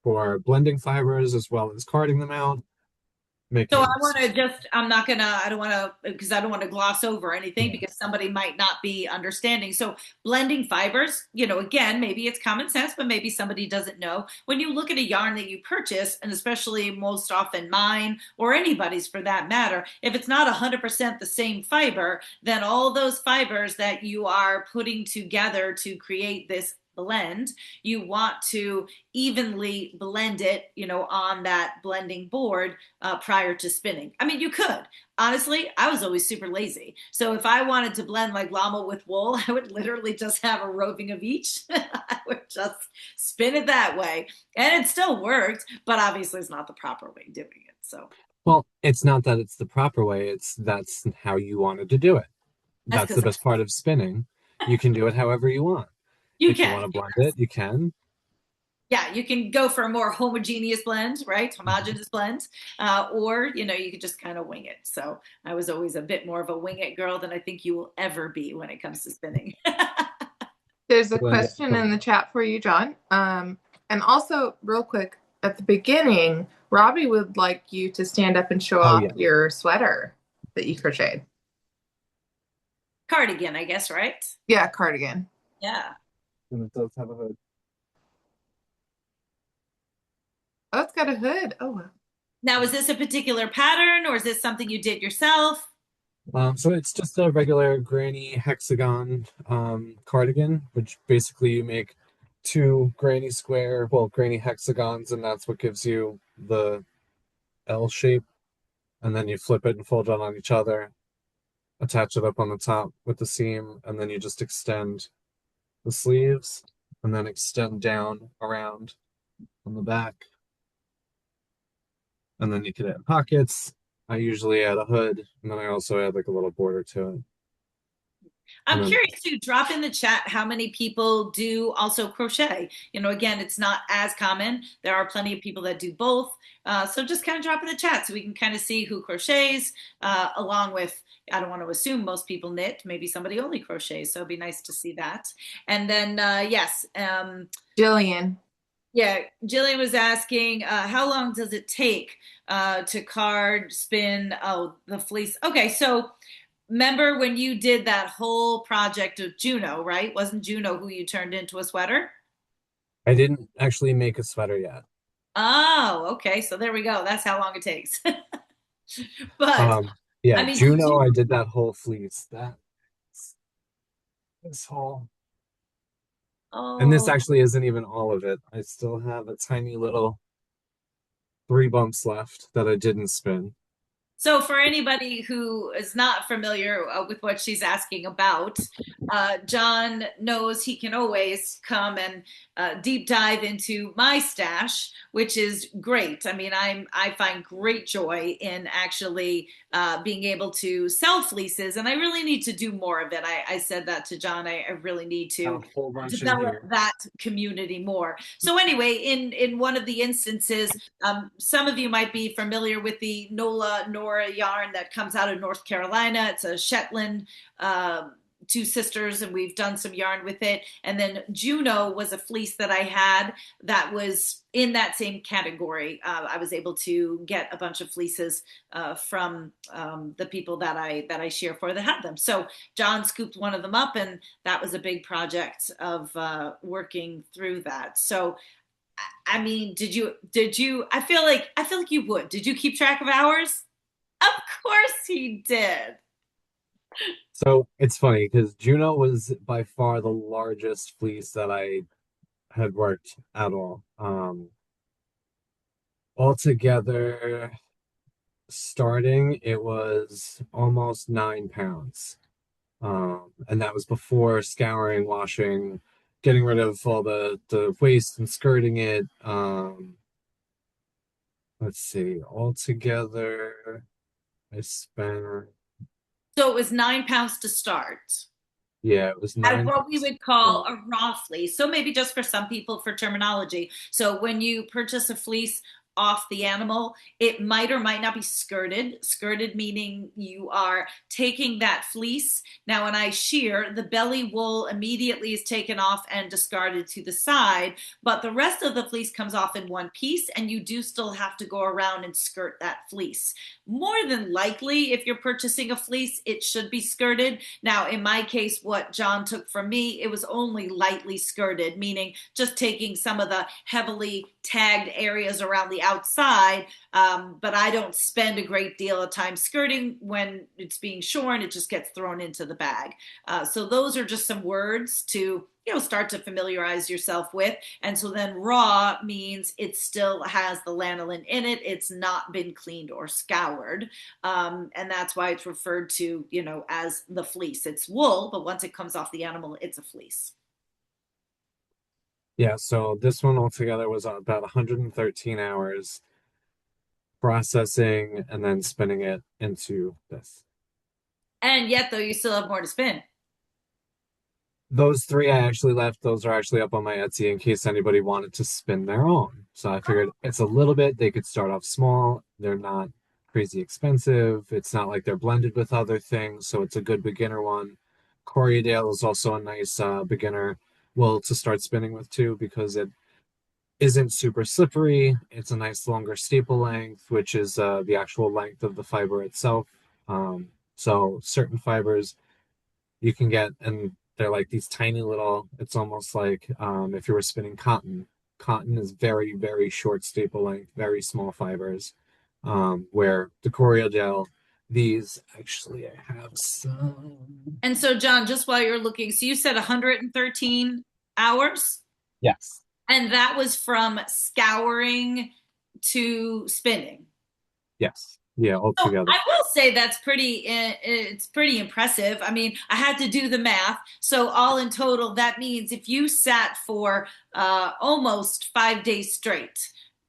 for blending fibers as well as carding them out, So I making want to just, I don't want to, because I don't want to gloss over anything yeah, because somebody might not be understanding. So blending fibers, again, maybe it's common sense, but maybe somebody doesn't know. When you look at a yarn that you purchase, and especially most often mine or anybody's for that matter, if it's not 100% the same fiber, then all those fibers that you are putting together to create this blend, you want to evenly blend it, on that blending board prior to spinning. I mean, you could. Honestly, I was always super lazy. So if I wanted to blend like llama with wool, I would literally just have a roving of each. I would just spin it that way. And it still worked, but obviously it's not the proper way of doing it. So well, it's not that it's the proper way, it's that's how you wanted to do it. that's That's the because best part of spinning. You can do it however you want. you If you can. want to blend it, you can. Yeah, you can go for a more homogeneous blend, right? Homogeneous blend, or you could just kind of wing it. So I was always a bit more of a wing it girl than I think you will ever be when it comes to spinning. There's a Blend it question in the from chat for you, John. And also, real quick, at the beginning, Robbie would like you to stand up and show oh off yeah. your sweater that you crocheted. Cardigan, I guess, right? Yeah, cardigan. Yeah. And it does have a hood. Oh, it's got a hood. Oh, wow. Now, is this a particular pattern or is this something you did yourself? So it's just a regular granny hexagon cardigan, which basically you make two granny square, well, granny hexagons, and that's what gives you the L shape. And then you flip it and fold it on each other, attach it up on the top with the seam, and then you just extend the sleeves and then extend down around on the back. And then you can add pockets. I usually add a hood, and then I also add like a little border to it. And I'm then curious to drop in the chat how many people do also crochet. Again, it's not as common. There are plenty of people that do both. So just kind of drop in the chat so we can kind of see who crochets, along with, I don't want to assume most people knit. Maybe somebody only crochets. So it'd be nice to see that. And then, yes, Jillian. yeah, Jillian was asking, how long does it take to card, spin, the fleece? Okay, so remember when you did that whole project of Juno, right? Wasn't Juno who you turned into a sweater? I didn't actually make a sweater yet. Oh, okay. So there we go. That's how long it takes. But Yeah, I mean, did Juno, you? I did that whole fleece. That this whole and this Oh, actually isn't even all of it. I still have a tiny little three bumps left that I didn't spin. so, for anybody who is not familiar with what she's asking about, John knows he can always come and deep dive into my stash, which is great. I mean, I find great joy in actually being able to sell fleeces, and I really need to do more of it. I said that to John. I really need A to whole bunch in develop here. that community more. So anyway, in one of the instances, some of you might be familiar with the Nola Nora yarn that comes out of North Carolina. It's a Shetland two sisters, and we've done some yarn with it. And then Juno was a fleece that I had that was in that same category. I was able to get a bunch of fleeces from the people that I share for that had them. So John scooped one of them up, and that was a big project of working through that. So I mean, did you I feel like you would. Did you keep track of hours? Of course he did. So it's funny because Juno was by far the largest fleece that I had worked at all. Altogether, starting, it was almost 9 pounds. And that was before scouring, washing, getting rid of all the waste and skirting it. Let's see, altogether, I spent, So it was 9 pounds to start. yeah, it was At nine what we pounds. would call a raw fleece. So maybe just for some people for terminology. So when you purchase a fleece off the animal, it might or might not be skirted. Skirted meaning you are taking that fleece. Now, when I shear, the belly wool immediately is taken off and discarded to the side, but the rest of the fleece comes off in one piece, and you do still have to go around and skirt that fleece. More than likely, if you're purchasing a fleece, it should be skirted. Now, in my case, what John took from me, it was only lightly skirted, meaning just taking some of the heavily tagged areas around the outside. But I don't spend a great deal of time skirting when it's being shorn. It just gets thrown into the bag. So those are just some words to start to familiarize yourself with. And so then raw means it still has the lanolin in it. It's not been cleaned or scoured. And that's why it's referred to, as the fleece. It's wool, but once it comes off the animal, it's a fleece. Yeah, so this one altogether was about 113 hours processing and then spinning it into this. And yet, though, you still have more to spin. Those three I actually left. Those are actually up on my Etsy in case anybody wanted to spin their own. So I figured it's a little bit, they could start off small. They're not crazy expensive. It's not like they're blended with other things, so it's a good beginner one. Corriedale is also a nice beginner wool to start spinning with too because it isn't super slippery. It's a nice longer staple length, which is the actual length of the fiber itself. So certain fibers you can get, and they're like these tiny little, it's almost like if you were spinning cotton. Cotton is very, very short staple length, very small fibers. Where the Coreal gel, these actually I have some. And so, John, just while you're looking, so you said 113 hours, Yes. and that was from scouring to spinning. Yes. Yeah, So altogether. I will say that's it's pretty impressive. I mean, I had to do the math. So all in total, that means if you sat for almost 5 days straight,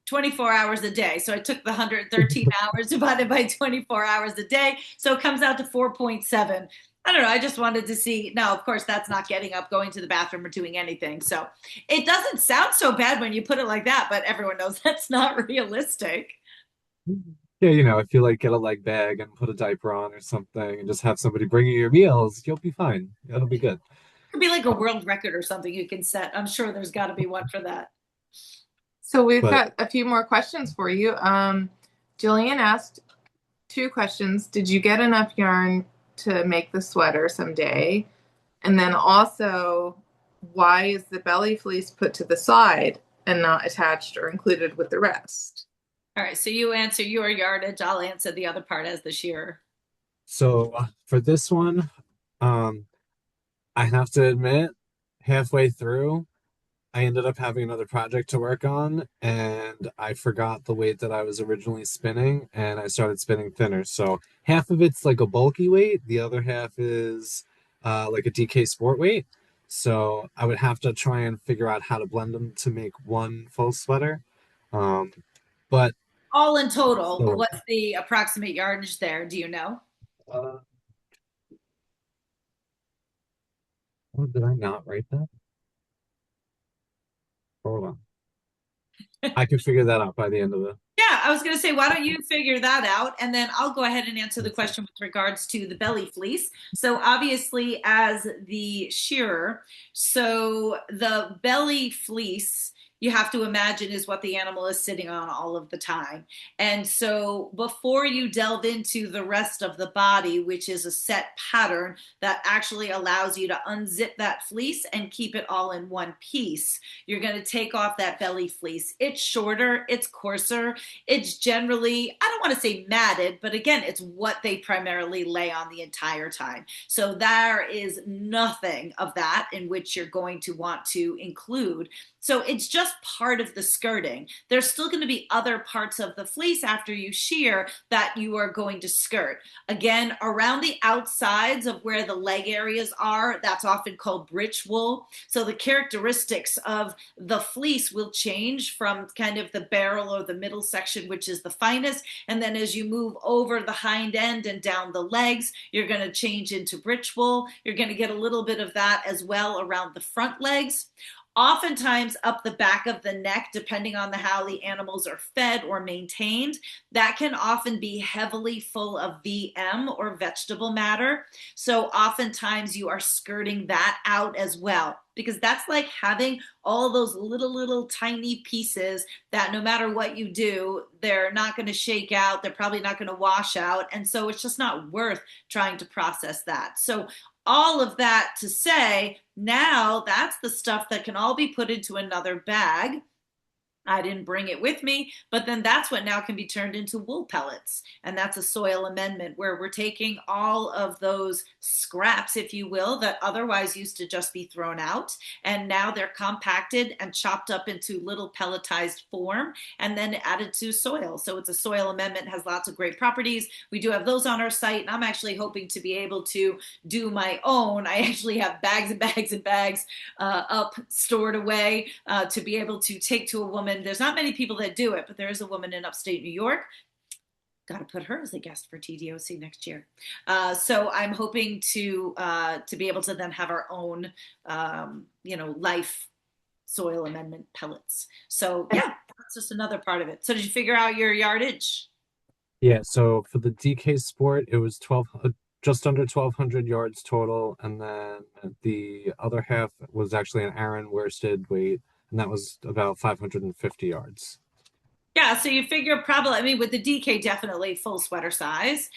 24 hours a day. So I took the 113 hours divided by 24 hours a day. So it comes out to 4.7. I don't know. I just wanted to see. Now, of course, that's not getting up, going to the bathroom, or doing anything. So it doesn't sound so bad when you put it like that, but everyone knows that's not realistic. Yeah, if you like get a leg bag and put a diaper on or something and just have somebody bring you your meals, you'll be fine. It'll be good. Could be like a world record or something you can set. I'm sure there's got to be one for that. So we've But got a few more questions for you. Jillian asked two questions. Did you get enough yarn to make the sweater someday? And then also, why is the belly fleece put to the side and not attached or included with the rest? All right, so you answer your yardage. I'll answer the other part as the shearer. so for this one, um, I have to admit, halfway through, I ended up having another project to work on, and I forgot the weight that I was originally spinning, and I started spinning thinner. So half of it's like a bulky weight, the other half is like a DK Sport weight. So I would have to try and figure out how to blend them to make one full sweater. Um, but All in total, so, what's the approximate yardage there? Do you know? uh, oh, did I not write that? Hold on. I could figure that out by the end of the Yeah, I was going to say, why don't you figure that out? And then I'll go ahead and answer the lesson. question with regards to the belly fleece. So, obviously, as the shearer, so the belly fleece, you have to imagine is what the animal is sitting on all of the time. And so, before you delve into the rest of the body, which is a set pattern that actually allows you to unzip that fleece and keep it all in one piece, you're going to take off that belly fleece. It's shorter, it's coarser, it's generally, I don't want to say matted, but again, it's what they primarily lay on the entire time. So there is nothing of that in which you're going to want to include. So it's just part of the skirting. There's still going to be other parts of the fleece after you shear that you are going to skirt. Again, around the outsides of where the leg areas are, that's often called breech wool. So the characteristics of the fleece will change from kind of the barrel or the middle section, which is the finest. And then as you move over the hind end and down the legs, you're going to change into breech wool. You're going to get a little bit of that as well around the front legs. Oftentimes up the back of the neck, depending on how the animals are fed or maintained, that can often be heavily full of VM or vegetable matter. So oftentimes you are skirting that out as well, because that's like having all those little tiny pieces that no matter what you do, they're not going to shake out, they're probably not going to wash out, and so it's just not worth trying to process that. So all of that to say, now that's the stuff that can all be put into another bag. I didn't bring it with me, but then that's what now can be turned into wool pellets. And that's a soil amendment where we're taking all of those scraps, if you will, that otherwise used to just be thrown out. And now they're compacted and chopped up into little pelletized form and then added to soil. So it's a soil amendment, has lots of great properties. We do have those on our site. And I'm actually hoping to be able to do my own. I actually have bags and bags and bags up stored away to be able to take to a woman. There's not many people that do it, but there is a woman in upstate New York. Got to put her as a guest for TDOC next year. So I'm hoping to be able to then have our own, life soil amendment pellets. So yeah, that's just another part of it. So did you figure out your yardage? Yeah, so for the DK Sport, it was 12, just under 1,200 yards total, and then the other half was actually an Aaron worsted weight, and that was about 550 yards. Yeah, so you figure probably, I mean, with the DK, definitely full sweater size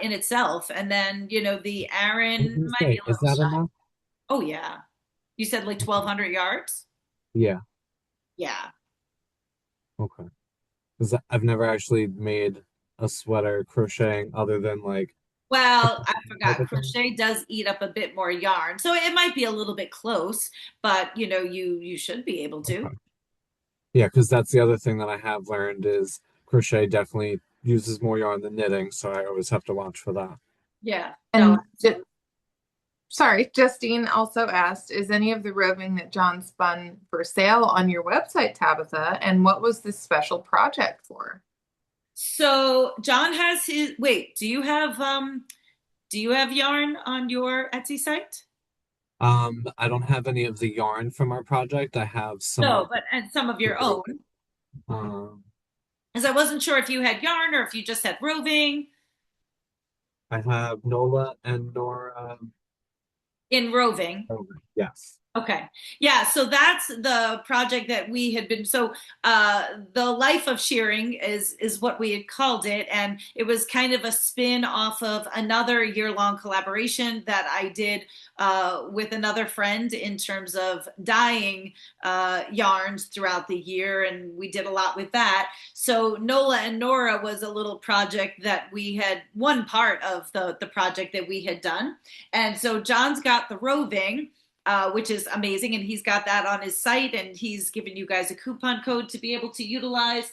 in itself. And then, the I was Aaron gonna might be say, a is little that shy. enough? Oh, yeah. You said like Okay. 1,200 yards? Yeah, Yeah. okay. Because I've never actually made a sweater crocheting other than like a Well, I crocheting type forgot. of thing. Crochet does eat up a bit more yarn. So it might be a little bit close, but you should be able to. Okay. Yeah, because that's the other thing that I have learned is crochet definitely uses more yarn than knitting, so I always have to watch for that. Yeah. No, And sorry, Justine also asked, is any of the roving that John spun for sale on your website, Tabitha? And what was this special project for? so John has his, wait, do you have yarn on your Etsy site? I don't have any of the yarn from our project. I have some No, of but and some of the your rope. own. Um, Because I wasn't sure if you had yarn or if you just had roving. I have Nola and Nora. In roving. Yes. Okay. Yeah, so that's the project that we had been the life of shearing is what we had called it, and it was kind of a spin off of another year-long collaboration that I did with another friend in terms of dyeing yarns throughout the year, and we did a lot with that. So Nola and Nora was a little project that we had one part of the project that we had done. And so John's got the roving, which is amazing. And he's got that on his site, and he's given you guys a coupon code to be able to utilize.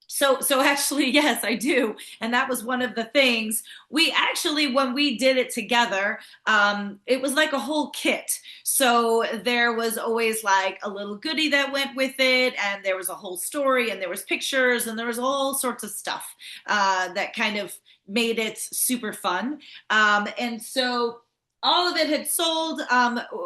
So actually, yes, I do. And that was one of the things we actually, when we did it together, it was like a whole kit. So there was always like a little goodie that went with it, and there was a whole story, and there was pictures, and there was all sorts of stuff that kind of made it super fun. And so all of it had sold,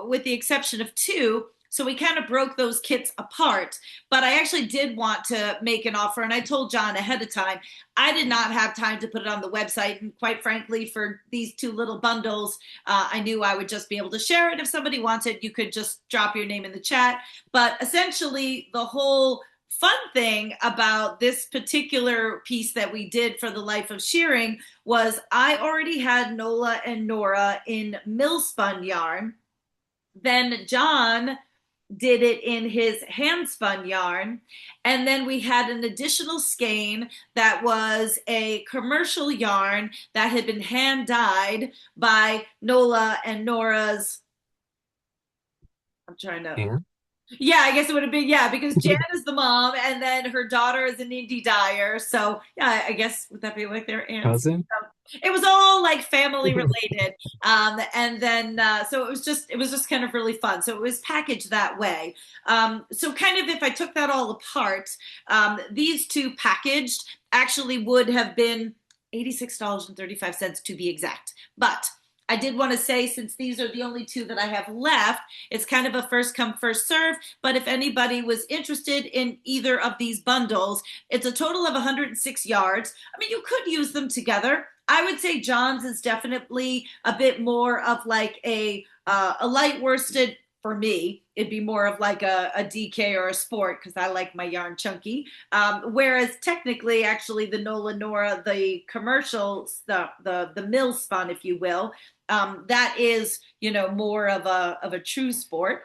with the exception of two. So we kind of broke those kits apart. But I actually did want to make an offer, and I told John ahead of time. I did not have time to put it on the website, and quite frankly, for these two little bundles, I knew I would just be able to share it. If somebody wants it, you could just drop your name in the chat. But essentially, the whole fun thing about this particular piece that we did for the Life of Shearing was I already had Nola and Nora in mill spun yarn. Then John did it in his hand spun yarn. And then we had an additional skein that was a commercial yarn that had been hand dyed by Nola and Nora's. I'm trying to. Yeah. Yeah, I guess it would have been, yeah, because Jan is the mom and then her daughter is an indie dyer. So, yeah, I guess would that be like their aunts? Cousin? It was all like family related. And then so it was just kind of really fun. So it was packaged that way. So kind of if I took that all apart, these two packaged actually would have been $86.35 to be exact. But I did want to say, since these are the only two that I have left, it's kind of a first come, first serve. But if anybody was interested in either of these bundles, it's a total of 106 yards. I mean, you could use them together. I would say John's is definitely a bit more of like a light worsted. For me, it'd be more of like a DK or a sport because I like my yarn chunky. Whereas technically, actually, the Nola Nora, the commercials, the mill spun, if you will, that is, you know, more of a true sport.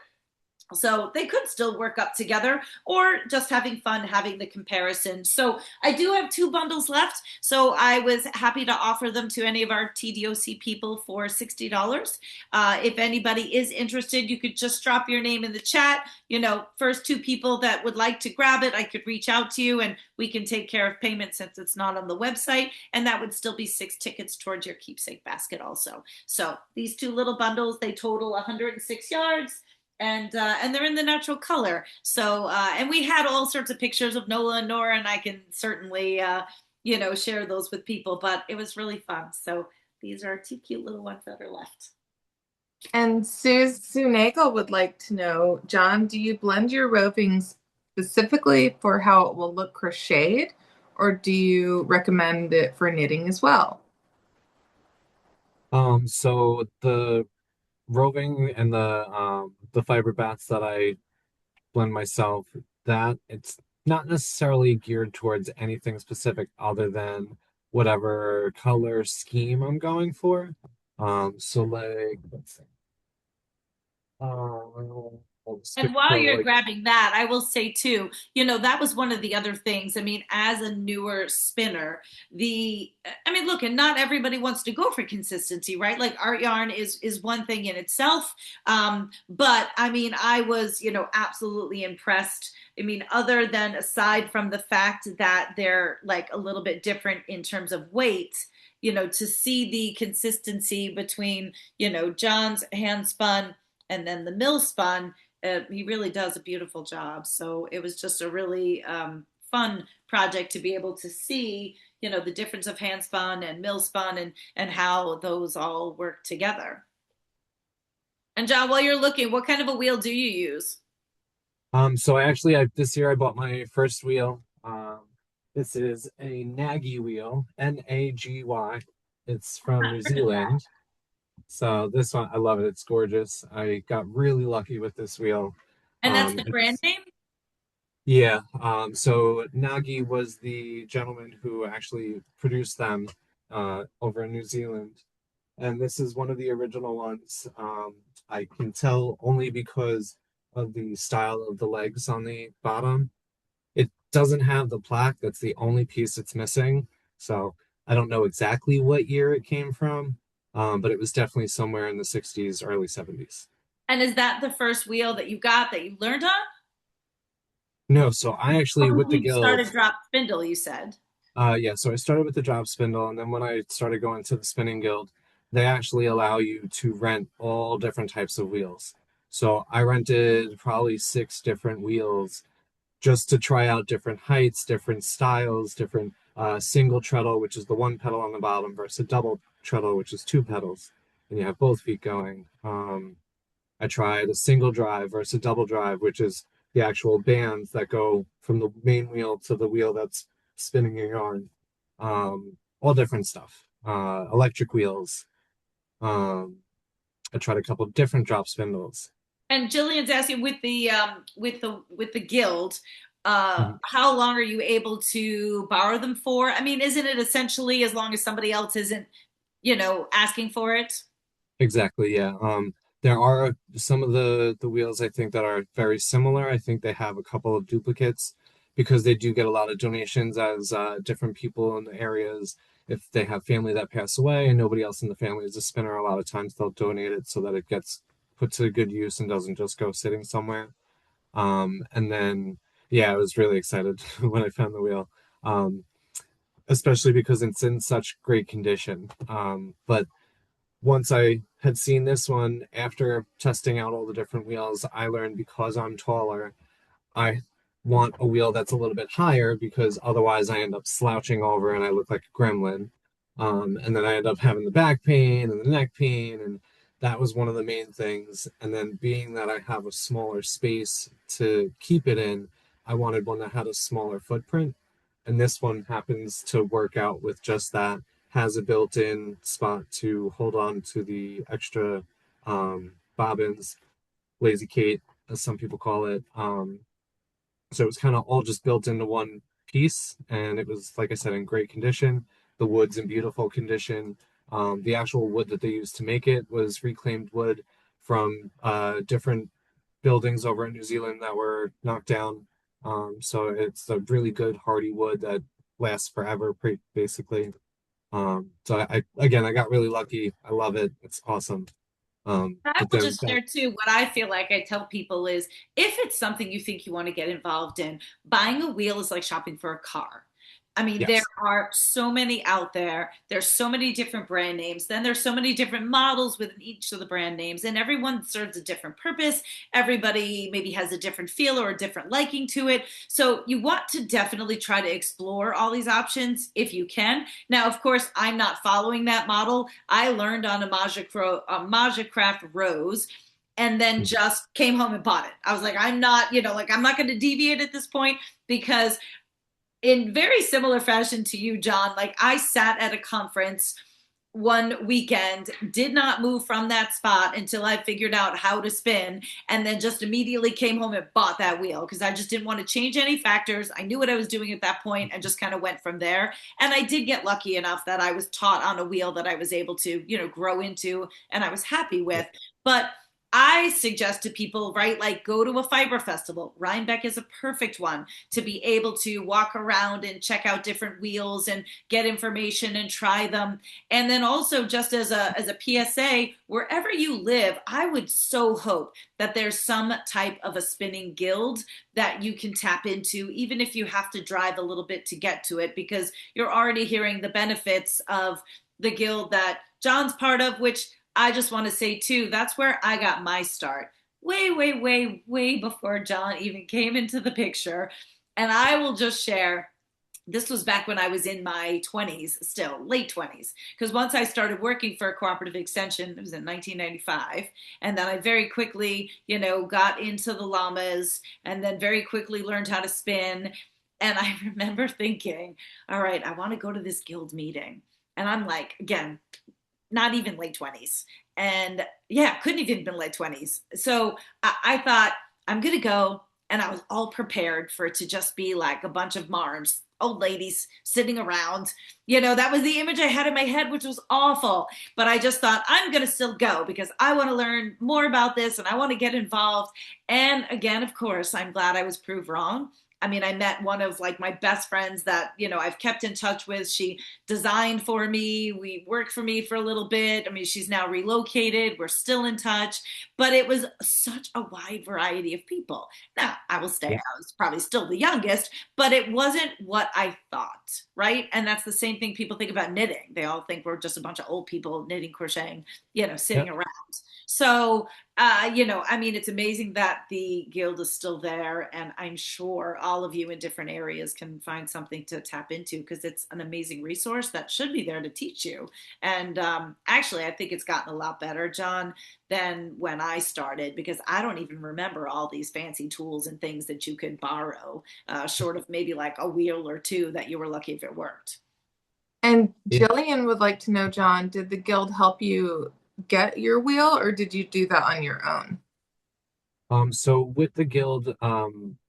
So they could still work up together or just having fun having the comparison. So I do have two bundles left. So I was happy to offer them to any of our TDOC people for $60. If anybody is interested, you could just drop your name in the chat. You know, first two people that would like to grab it, I could reach out to you and we can take care of payment since it's not on the website. And that would still be 6 tickets towards your keepsake basket also. So these two little bundles, they total 106 yards. And they're in the natural color. So and we had all sorts of pictures of Nola and Nora, and I can certainly you know, share those with people. But it was really fun. So these are two cute little ones that are left. And Sue Nagel would like to know, John, do you blend your roving specifically for how it will look crocheted, or do you recommend it for knitting as well? So the roving and the fiber bats that I blend myself, that it's not necessarily geared towards anything specific other than whatever color scheme I'm going for. So like let's see. I'll skip And while for you're like grabbing that, I will say too, you know, that was one of the other things. I mean, as a newer spinner, I mean, look, and not everybody wants to go for consistency, right? Like art yarn is one thing in itself. But I mean, I was, you know, absolutely impressed. I mean, other than aside from the fact that they're like a little bit different in terms of weight, you know, to see the consistency between, you know, John's hand spun and then the mill spun, he really does a beautiful job. So it was just a really fun project to be able to see, you know, the difference of hand spun and mill spun and how those all work together. And John, while you're looking, what kind of a wheel do you use? so I this year I bought my first wheel. This is a Nagy wheel, Nagy. It's from New Zealand. So this one, I love it. It's gorgeous. I got really lucky with this wheel. And that's the brand It's name? yeah. So Nagy was the gentleman who actually produced them over in New Zealand, and this is one of the original ones. I can tell only because of the style of the legs on the bottom. It doesn't have the plaque. That's the only piece it's missing. So I don't know exactly what year it came from, but it was definitely somewhere in the 60s, early 70s. And is that the first wheel that you got that you learned on? No, so I actually, Or with the you guild, started drop spindle, you said. yeah, so I started with the job spindle, and then when I started going to the spinning guild, they actually allow you to rent all different types of wheels. So I rented probably 6 different wheels just to try out different heights, different styles, different single treadle, which is the one pedal on the bottom, versus a double treadle, which is 2 pedals, and you have both feet going. I tried a single drive versus a double drive, which is the actual bands that go from the main wheel to the wheel that's spinning your yarn. All different stuff. Electric wheels. Um, I tried a couple different drop spindles. And Jillian's asking with the guild, Mhm. how long are you able to borrow them for? I mean, isn't it essentially as long as somebody else isn't, asking for it? Exactly, yeah. There are some of the wheels I think that are very similar. I think they have a couple of duplicates because they do get a lot of donations as different people in the areas. If they have family that pass away and nobody else in the family is a spinner, a lot of times they'll donate it so that it gets put to good use and doesn't just go sitting somewhere. And then, yeah, I was really excited when I found the wheel, um, especially because it's in such great condition. But once I had seen this one, after testing out all the different wheels, I learned because I'm taller, I want a wheel that's a little bit higher because otherwise I end up slouching over and I look like a gremlin. And then I end up having the back pain and the neck pain, and that was one of the main things. And then being that I have a smaller space to keep it in, I wanted one that had a smaller footprint. And this one happens to work out with just that, has a built-in spot to hold on to the extra bobbins, lazy Kate, as some people call it. So it was kind of all just built into one piece, and it was, like I said, in great condition. The wood's in beautiful condition. The actual wood that they used to make it was reclaimed wood from different buildings over in New Zealand that were knocked down. So it's a really good hardy wood that lasts forever, basically. So I again, I got really lucky. I love it. It's awesome. I But will then just that, share too, what I feel like I tell people is if it's something you think you want to get involved in, buying a wheel is like shopping for a car. I mean, there yes. are so many out there. There's so many different brand names. Then there's so many different models within each of the brand names, and everyone serves a different purpose. Everybody maybe has a different feel or a different liking to it. So you want to definitely try to explore all these options if you can. Now, of course, I'm not following that model. I learned on a Maja Craft Rose and then Mhm. just came home and bought it. I was like, I'm not, I'm not going to deviate at this point because in very similar fashion to you, John, like I sat at a conference one weekend, did not move from that spot until I figured out how to spin, and then just immediately came home and bought that wheel because I just didn't want to change any factors. I knew what I was doing at that point and just kind of went from there. And I did get lucky enough that I was taught on a wheel that I was able to, grow into and I was happy Yeah. with. But I suggest to people, right, like go to a fiber festival. Rhinebeck is a perfect one to be able to walk around and check out different wheels and get information and try them. And then also just as a PSA, wherever you live, I would so hope that there's some type of a spinning guild that you can tap into, even if you have to drive a little bit to get to it, because you're already hearing the benefits of the guild that John's part of, which I just want to say too, that's where I got my start. Way, way, way, way before John even came into the picture. And I will just share this was back when I was in my 20s, still late 20s. Because once I started working for a cooperative extension, it was in 1995. And then I very quickly, got into the llamas and then very quickly learned how to spin. And I remember thinking, all right, I want to go to this guild meeting. And I'm like, again, not even late 20s. And yeah, couldn't even been late 20s. So I thought, I'm going to go. And I was all prepared for it to just be like a bunch of marms, old ladies sitting around. That was the image I had in my head, which was awful. But I just thought, I'm going to still go because I want to learn more about this and I want to get involved. And again, of course, I'm glad I was proved wrong. I mean, I met one of like my best friends that, I've kept in touch with. She designed for me. We worked for me for a little bit. I mean, she's now relocated. We're still in touch, but it was such a wide variety of people. Now, I will say Yeah. I was probably still the youngest, but it wasn't what I thought, right? And that's the same thing people think about knitting. They all think we're just a bunch of old people knitting, crocheting, sitting Yep. around. So I mean, it's amazing that the guild is still there, and I'm sure all of you in different areas can find something to tap into because it's an amazing resource that should be there to teach you. And actually, I think it's gotten a lot better, John, than when I started because I don't even remember all these fancy tools and things that you could borrow, short of maybe like a wheel or two that you were lucky if it worked. And Yeah. Jillian would like to know, John, did the guild help you get your wheel or did you do that on your own? So with the guild,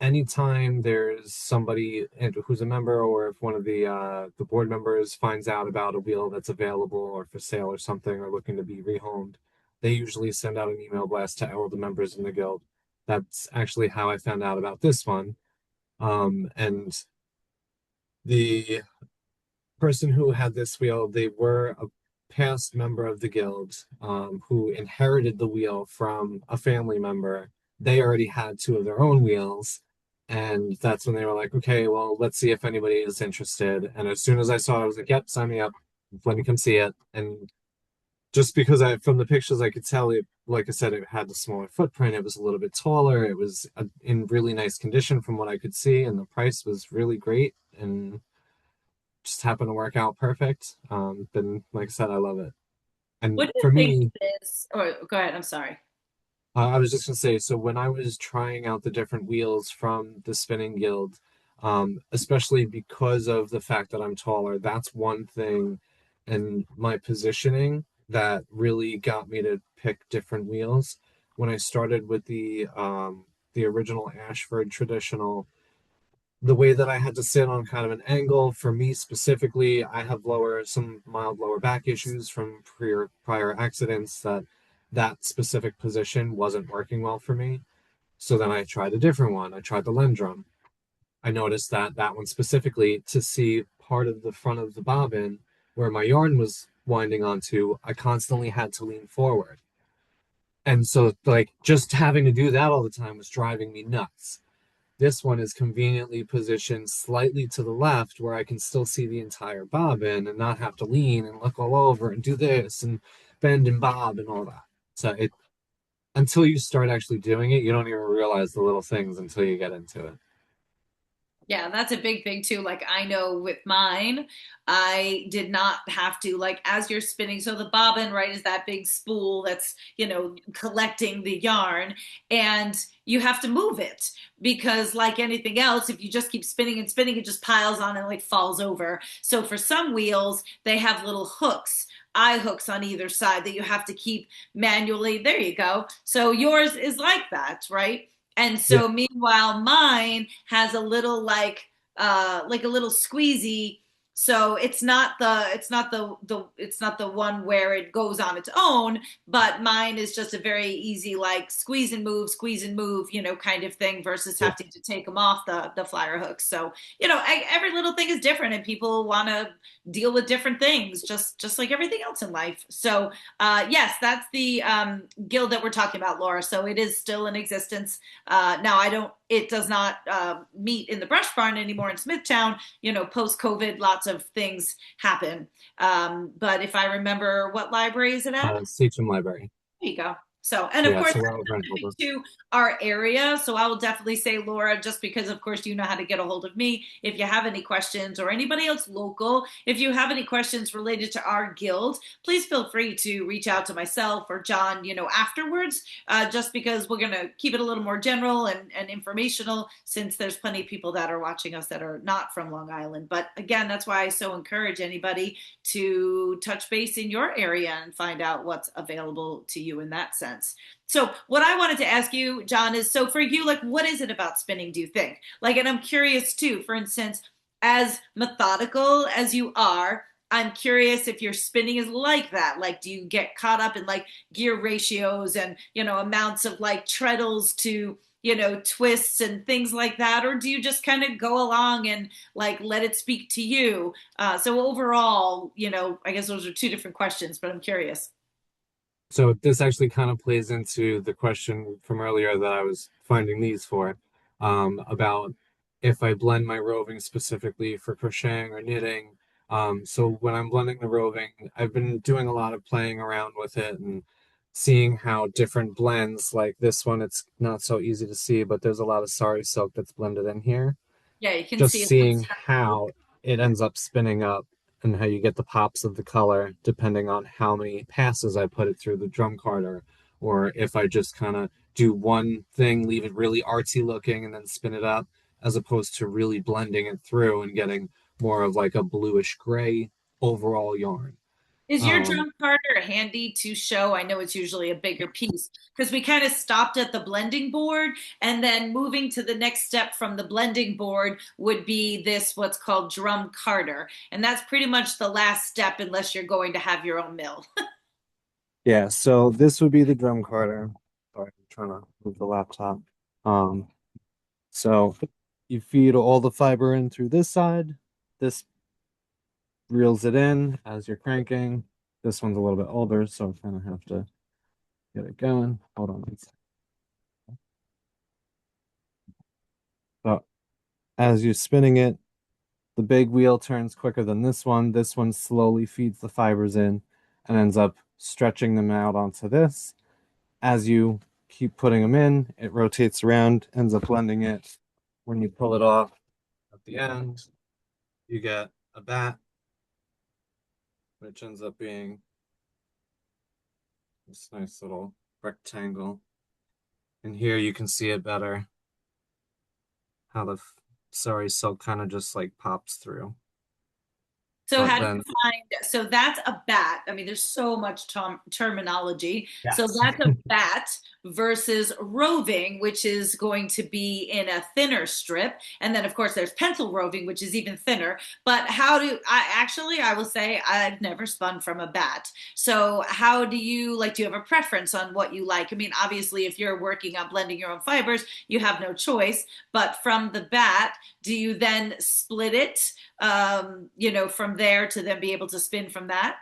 anytime there's somebody who's a member, or if one of the board members finds out about a wheel that's available or for sale or something, or looking to be rehomed, they usually send out an email blast to all the members in the guild. That's actually how I found out about this one. And the person who had this wheel, they were a past member of the guild, who inherited the wheel from a family member. They already had two of their own wheels. And that's when they were like, okay, well, let's see if anybody is interested. And as soon as I saw it, I was like, yep, sign me up. Let me come see it. And just because from the pictures, I could tell it, like I said, it had a smaller footprint. It was a little bit taller. It was in really nice condition from what I could see. And the price was really great. And just happened to work out perfect. Then, like I said, I love it. And What do you for think me, it is? Or go ahead. I'm sorry. I was just gonna say, so when I was trying out the different wheels from the spinning guild, especially because of the fact that I'm taller, that's one thing, and my positioning that really got me to pick different wheels. When I started with the original Ashford traditional, the way that I had to sit on kind of an angle for me specifically, I have some mild lower back issues from prior accidents, that specific position wasn't working well for me. So then I tried a different one. I tried the Lendrum. I noticed that that one specifically, to see part of the front of the bobbin where my yarn was winding onto, I constantly had to lean forward. And so like just having to do that all the time was driving me nuts. This one is conveniently positioned slightly to the left where I can still see the entire bobbin and not have to lean and look all over and do this and bend and bob and all that. So it until you start actually doing it, you don't even realize the little things until you get into it. Yeah, that's a big thing too. Like I know with mine, I did not have to like as you're spinning. So the bobbin, right, is that big spool that's, collecting the yarn and you have to move it because like anything else, if you just keep spinning and spinning, it just piles on and like falls over. So for some wheels, they have little hooks, eye hooks on either side that you have to keep manually. There you go. So yours is like that, right? And Yeah. so meanwhile, mine has a little like a little squeezy. So it's not the one where it goes on its own, but mine is just a very easy like squeeze and move, kind of thing versus Yeah. having to take them off the flyer hooks. So, every little thing is different and people want to deal with different things just like everything else in life. So, yes, that's the guild that we're talking about, Laura. So it is still in existence. Now it does not meet in the Brush Barn anymore in Smithtown. Post COVID, lots of things happen. But if I remember, what library is it at? Sachem Library. There you go. So, and of Yeah, course, so that's we're over in specific Hilda. to our area. So I will definitely say, Laura, just because, of course, you know how to get a hold of me. If you have any questions or anybody else local, if you have any questions related to our guild, please feel free to reach out to myself or John, afterwards, just because we're going to keep it a little more general and informational since there's plenty of people that are watching us that are not from Long Island. But again, that's why I so encourage anybody to touch base in your area and find out what's available to you in that sense. So what I wanted to ask you, John, is so for you, like, what is it about spinning, do you think? Like, and I'm curious too, for instance, as methodical as you are, I'm curious if your spinning is like that. Like, do you get caught up in like gear ratios and, amounts of like treadles to, twists and things like that? Or do you just kind of go along and like let it speak to you? So overall, I guess those are two different questions, but I'm curious. So this actually kind of plays into the question from earlier that I was finding these for, about if I blend my roving specifically for crocheting or knitting. So when I'm blending the roving, I've been doing a lot of playing around with it and seeing how different blends, like this one, it's not so easy to see, but there's a lot of sari silk that's blended in here. Yeah, you can Just see it. seeing how it ends up spinning up and how you get the pops of the color depending on how many passes I put it through the drum carder, or if I just kind of do one thing, leave it really artsy looking, and then spin it up, as opposed to really blending it through and getting more of like a bluish gray overall yarn. Is your Um, drum carder handy to show? I know it's usually a bigger piece because we kind of stopped at the blending board, and then moving to the next step from the blending board would be this what's called drum carder. And that's pretty much the last step unless you're going to have your own mill. yeah, so this would be the drum carder. Sorry, I'm trying to move the laptop. Um, so you feed all the fiber in through this side. This reels it in as you're cranking. This one's a little bit older, so I kind of have to get it going. Hold on. So as you're spinning it, the big wheel turns quicker than this one. This one slowly feeds the fibers in and ends up stretching them out onto this. As you keep putting them in, it rotates around, ends up blending it. When you pull it off at the end, you get a bat, which ends up being this nice little rectangle. And here you can see it better, how the sari silk kind of just like pops through. So But how do then, you find, so that's a bat. I mean, there's so much terminology. So yes. that's a bat versus roving, which is going to be in a thinner strip. And then of course there's pencil roving, which is even thinner. But I will say I've never spun from a bat. So how do you like, do you have a preference on what you like? I mean, obviously if you're working on blending your own fibers, you have no choice. But from the bat, do you then split it? From there to then be able to spin from that.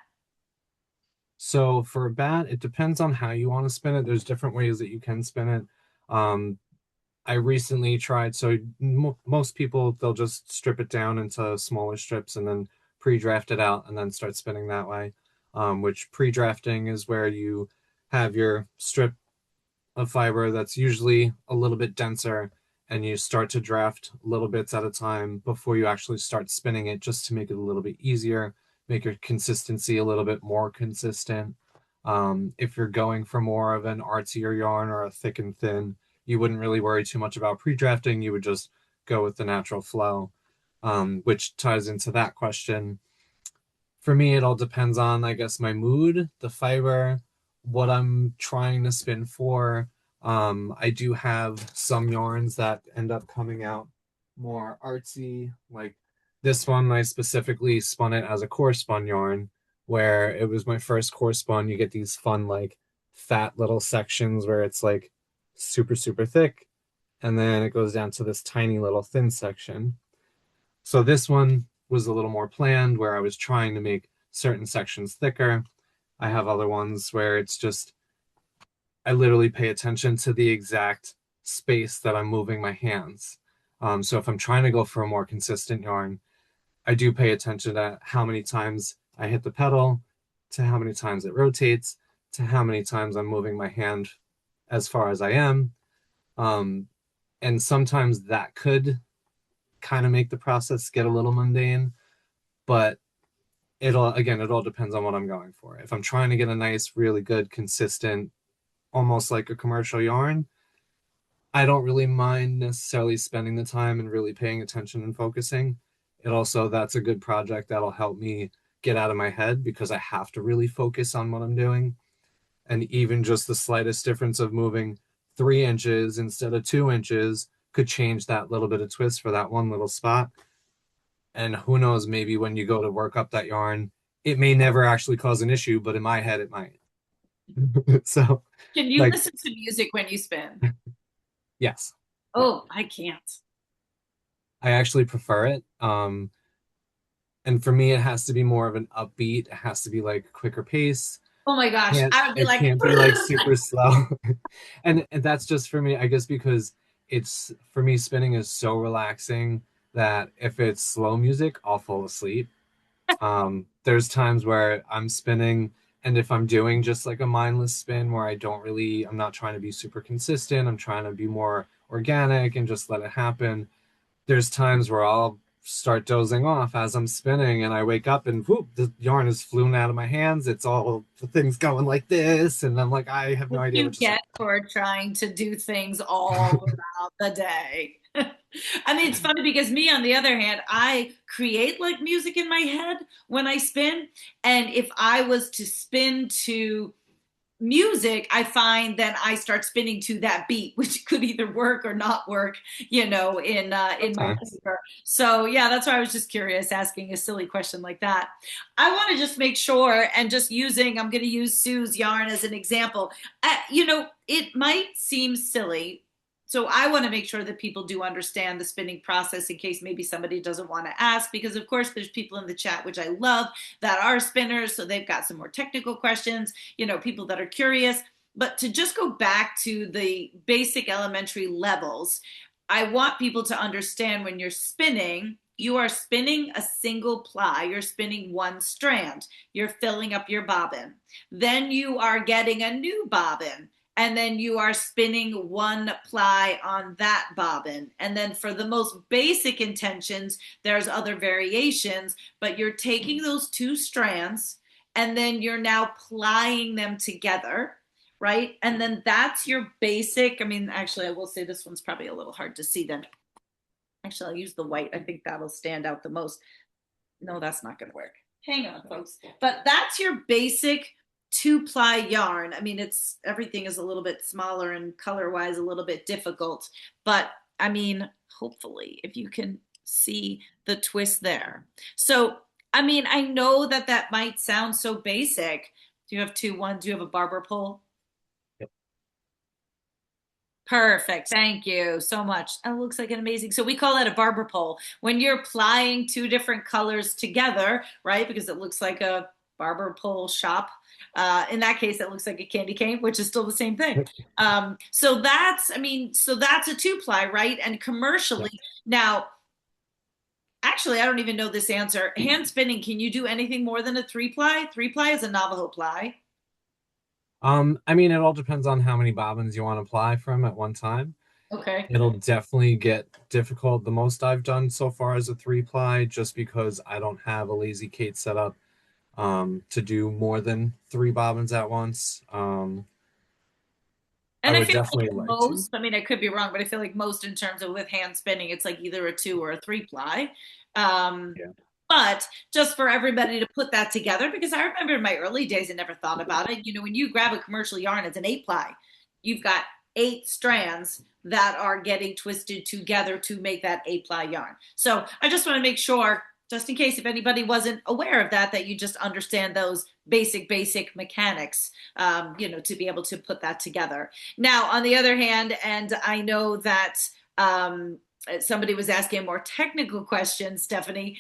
So for a bat, it depends on how you want to spin it. There's different ways that you can spin it. Um, I recently tried, so most people, they'll just strip it down into smaller strips and then pre-draft it out and then start spinning that way. Which pre-drafting is where you have your strip of fiber that's usually a little bit denser, and you start to draft little bits at a time before you actually start spinning it, just to make it a little bit easier, make your consistency a little bit more consistent. If you're going for more of an artsier yarn or a thick and thin, you wouldn't really worry too much about pre-drafting. You would just go with the natural flow, which ties into that question. For me, it all depends on, I guess, my mood, the fiber, what I'm trying to spin for. I do have some yarns that end up coming out more artsy. Like this one, I specifically spun it as a core spun yarn, where it was my first core spun. You get these fun, like fat little sections where it's like super, super thick, and then it goes down to this tiny little thin section. So this one was a little more planned, where I was trying to make certain sections thicker. I have other ones where it's just, I literally pay attention to the exact space that I'm moving my hands. So if I'm trying to go for a more consistent yarn, I do pay attention to how many times I hit the pedal, to how many times it rotates, to how many times I'm moving my hand as far as I am. Um, and sometimes that could kind of make the process get a little mundane, but it all depends on what I'm going for. If I'm trying to get a nice, really good, consistent, almost like a commercial yarn, I don't really mind necessarily spending the time and really paying attention and focusing. It also, that's a good project that'll help me get out of my head, because I have to really focus on what I'm doing. And even just the slightest difference of moving 3 inches instead of 2 inches could change that little bit of twist for that one little spot. And who knows, maybe when you go to work up that yarn, it may never actually cause an issue, but in my head, it might. So, Can you like, listen to music when you spin? yes, yeah, Oh, I can't. I actually prefer it. And for me, it has to be more of an upbeat. It has to be like a quicker pace. Oh my gosh, Can't I would be It like, can't be like super slow. And that's just for me, I guess, because it's for me, spinning is so relaxing that if it's slow music, I'll fall asleep. There's times where I'm spinning And if I'm doing just like a mindless spin where I'm not trying to be super consistent, I'm trying to be more organic and just let it happen, there's times where I'll start dozing off as I'm spinning and I wake up and whoop, the yarn is flown out of my hands. It's all the things going like this. And I'm like, I have no What idea you what just get for trying to do things all happened. throughout the day. I mean, it's funny because me, on the other hand, I create like music in my head when I spin. And if I was to spin to music, I find that I start spinning to that beat, which could either work or not work, in my Sometimes. favor. So yeah, that's why I was just curious, asking a silly question like that. I want to just make sure, and just I'm going to use Sue's yarn as an example. It might seem silly. So I want to make sure that people do understand the spinning process in case maybe somebody doesn't want to ask, because of course there's people in the chat, which I love, that are spinners. So they've got some more technical questions, people that are curious. But to just go back to the basic elementary levels, I want people to understand when you're spinning, you are spinning a single ply. You're spinning one strand. You're filling up your bobbin. Then you are getting a new bobbin. And then you are spinning one ply on that bobbin. And then for the most basic intentions, there's other variations, but you're taking those two strands and then you're now plying them together, right? And then that's your basic. I mean, actually, I will say this one's probably a little hard to see then. Actually, I'll use the white. I think that'll stand out the most. No, that's not going to work. Hang on, folks. But that's your basic two-ply yarn. I mean, everything is a little bit smaller and color-wise a little bit difficult. But I mean, hopefully, if you can see the twist there. So I mean, I know that that might sound so basic. Do you have one? Do you have a barber pole? Yep. Perfect. Thank you so much. That looks like an amazing. So we call that a barber pole. When you're applying two different colors together, right? Because it looks like a barber pole shop. In that case, it looks like a candy cane, which is still the same thing. Yep. So that's a two ply, right? And Yep. commercially, now, actually, I don't even know this answer. Hand spinning, can you do anything more than a three ply? Three ply is a Navajo ply. I mean, it all depends on how many bobbins you want to apply from at one time. Okay. It'll definitely get difficult. The most I've done so far is a 3-ply, just because I don't have a Lazy Kate set up to do more than 3 bobbins at once. I And I would feel like definitely like to. most, I mean, I could be wrong, but I feel like most in terms of with hand spinning, it's like either a two or a three ply. Um, Yeah. but just for everybody to put that together, because I remember in my early days, I never thought about it. When you grab a commercial yarn, it's an 8-ply. You've got 8 strands that are getting twisted together to make that 8-ply yarn. So I just want to make sure, just in case if anybody wasn't aware of that, that you just understand those basic mechanics, to be able to put that together. Now, on the other hand, and I know that somebody was asking a more technical question, Stephanie,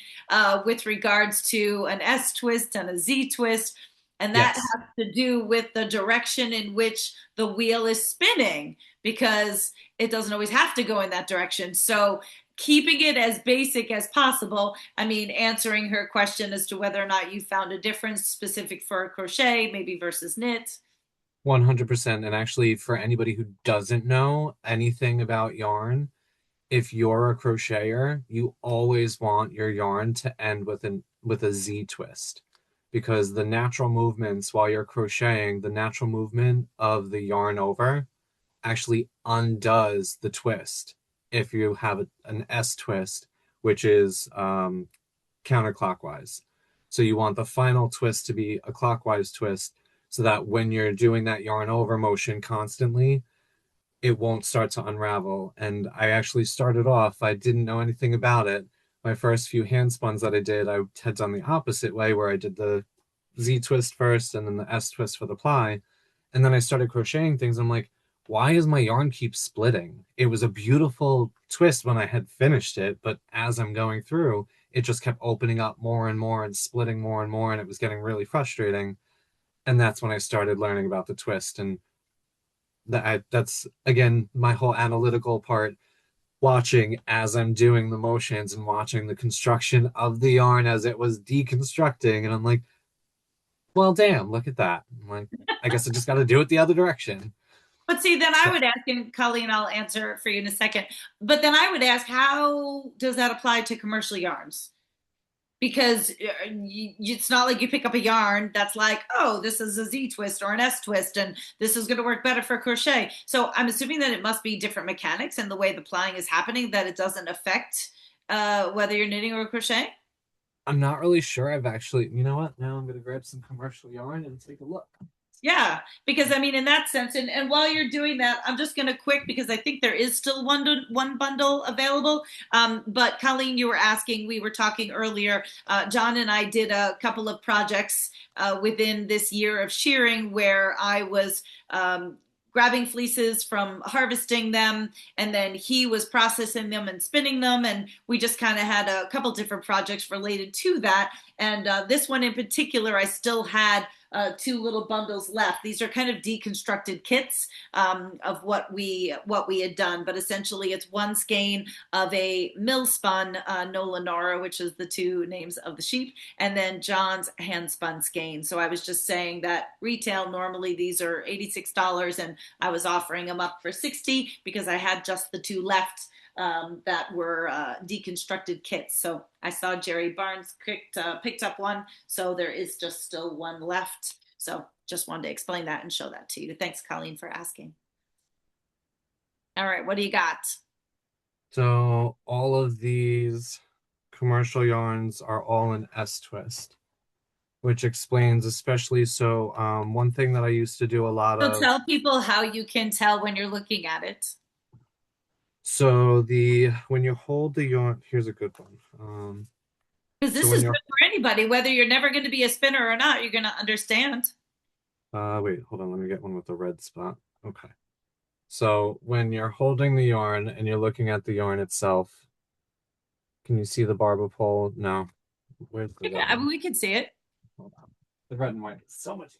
with regards to an S twist and a Z twist. And that Yes. has to do with the direction in which the wheel is spinning, because it doesn't always have to go in that direction. So keeping it as basic as possible. I mean, answering her question as to whether or not you found a difference specific for crochet, maybe versus knit. 100%. And actually, for anybody who doesn't know anything about yarn, if you're a crocheter, you always want your yarn to end with a Z twist, because the natural movements while you're crocheting, the natural movement of the yarn over actually undoes the twist if you have an S twist, which is counterclockwise. So you want the final twist to be a clockwise twist, so that when you're doing that yarn over motion constantly, it won't start to unravel. And I actually started off, I didn't know anything about it. My first few hand spuns that I did, I had done the opposite way, where I did the Z twist first and then the S twist for the ply. And then I started crocheting things. I'm like, why is my yarn keep splitting? It was a beautiful twist when I had finished it, but as I'm going through, it just kept opening up more and more and splitting more and more, and it was getting really frustrating. And that's when I started learning about the twist. And that's again my whole analytical part, watching as I'm doing the motions and watching the construction of the yarn as it was deconstructing. And I'm like, well, damn, look at that. I'm like, I guess I just got to do it the other direction. But see, then I So would ask, and Colleen, I'll answer for you in a second. But then I would ask, how does that apply to commercial yarns? Because it's not like you pick up a yarn that's like, oh, this is a Z twist or an S twist, and this is going to work better for crochet. So I'm assuming that it must be different mechanics and the way the plying is happening that it doesn't affect whether you're knitting or crochet. I'm not really sure. I've actually, you know what? Now I'm going to grab some commercial yarn and take a look. Yeah, because I mean, in that sense, and while you're doing that, I'm just going to quick because I think there is still one bundle available. But Colleen, you were asking, we were talking earlier. John and I did a couple of projects within this year of shearing where I was grabbing fleeces from harvesting them, and then he was processing them and spinning them, and we just kind of had a couple different projects related to that. And this one in particular, I still had two little bundles left. These are kind of deconstructed kits of what we had done, but essentially it's one skein of a mill spun Nola Nora, which is the two names of the sheep, and then John's hand spun skein. So I was just saying that retail normally these are $86, and I was offering them up for 60 because I had just the two left that were deconstructed kits. So I saw Jerry Barnes picked up one, so there is just still one left. So just wanted to explain that and show that to you. Thanks, Colleen, for asking. All right, what do you got? So all of these commercial yarns are all in S twist, which explains especially so one thing that I used to do a lot So of. tell people how you can tell when you're looking at it. So the when you hold the yarn, here's a good one. Because So this when is you're good for anybody, whether you're never going to be a spinner or not, you're going to understand. wait, hold on, let me get one with the red spot. Okay. So when you're holding the yarn and you're looking at the yarn itself, can you see the barber pole? No. Where's the Yeah, red I mean, one? we can see it. Hold on. The red and white is so much.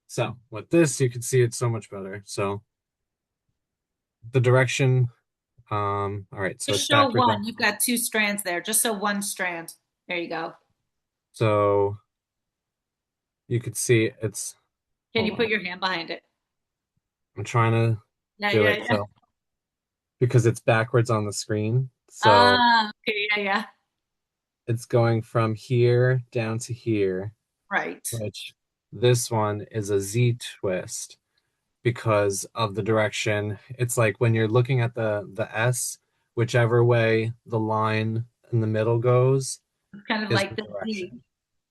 So with this, you can see it so much better. So the direction, all right, so it's Just show backwards one. on. You've got two strands there. Just so one strand. There you go. So you could see it's, Can hold you put on. your hand behind it? I'm trying to Yeah, do yeah, it yeah. so because it's backwards on the screen. So Ah, okay, yeah, yeah. it's going from here down to here, Right. which this one is a Z twist because of the direction. It's like when you're looking at the S, whichever way the line in the middle goes It's kind of is the like the Z. direction.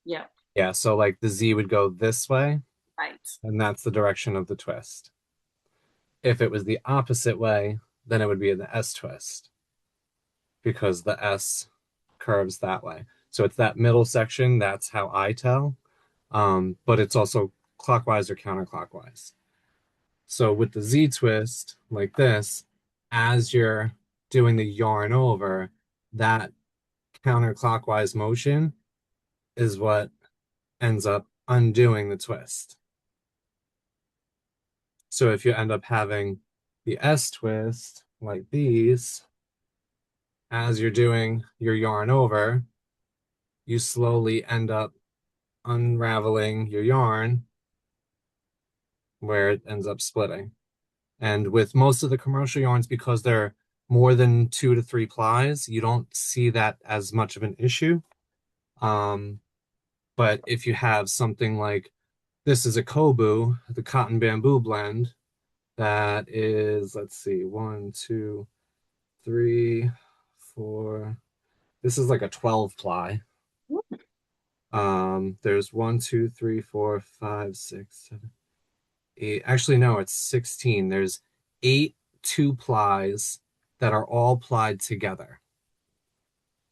Yeah, Yeah, so like the Z would go this way, right. and that's the direction of the twist. If it was the opposite way, then it would be the S twist because the S curves that way. So it's that middle section, that's how I tell. But it's also clockwise or counterclockwise. So with the Z twist, like this, as you're doing the yarn over, that counterclockwise motion is what ends up undoing the twist. So if you end up having the S twist like these, as you're doing your yarn over, you slowly end up unraveling your yarn where it ends up splitting. And with most of the commercial yarns, because they're more than 2 to 3 plies, you don't see that as much of an issue. But if you have something like this is a Kobu, the cotton bamboo blend, that is, let's see, 1, 2, 3, 4. This is like a 12 ply. There's 1, 2, 3, 4, 5, 6, 7, 8. Actually, no, it's 16. There's 8 2 plies that are all plied together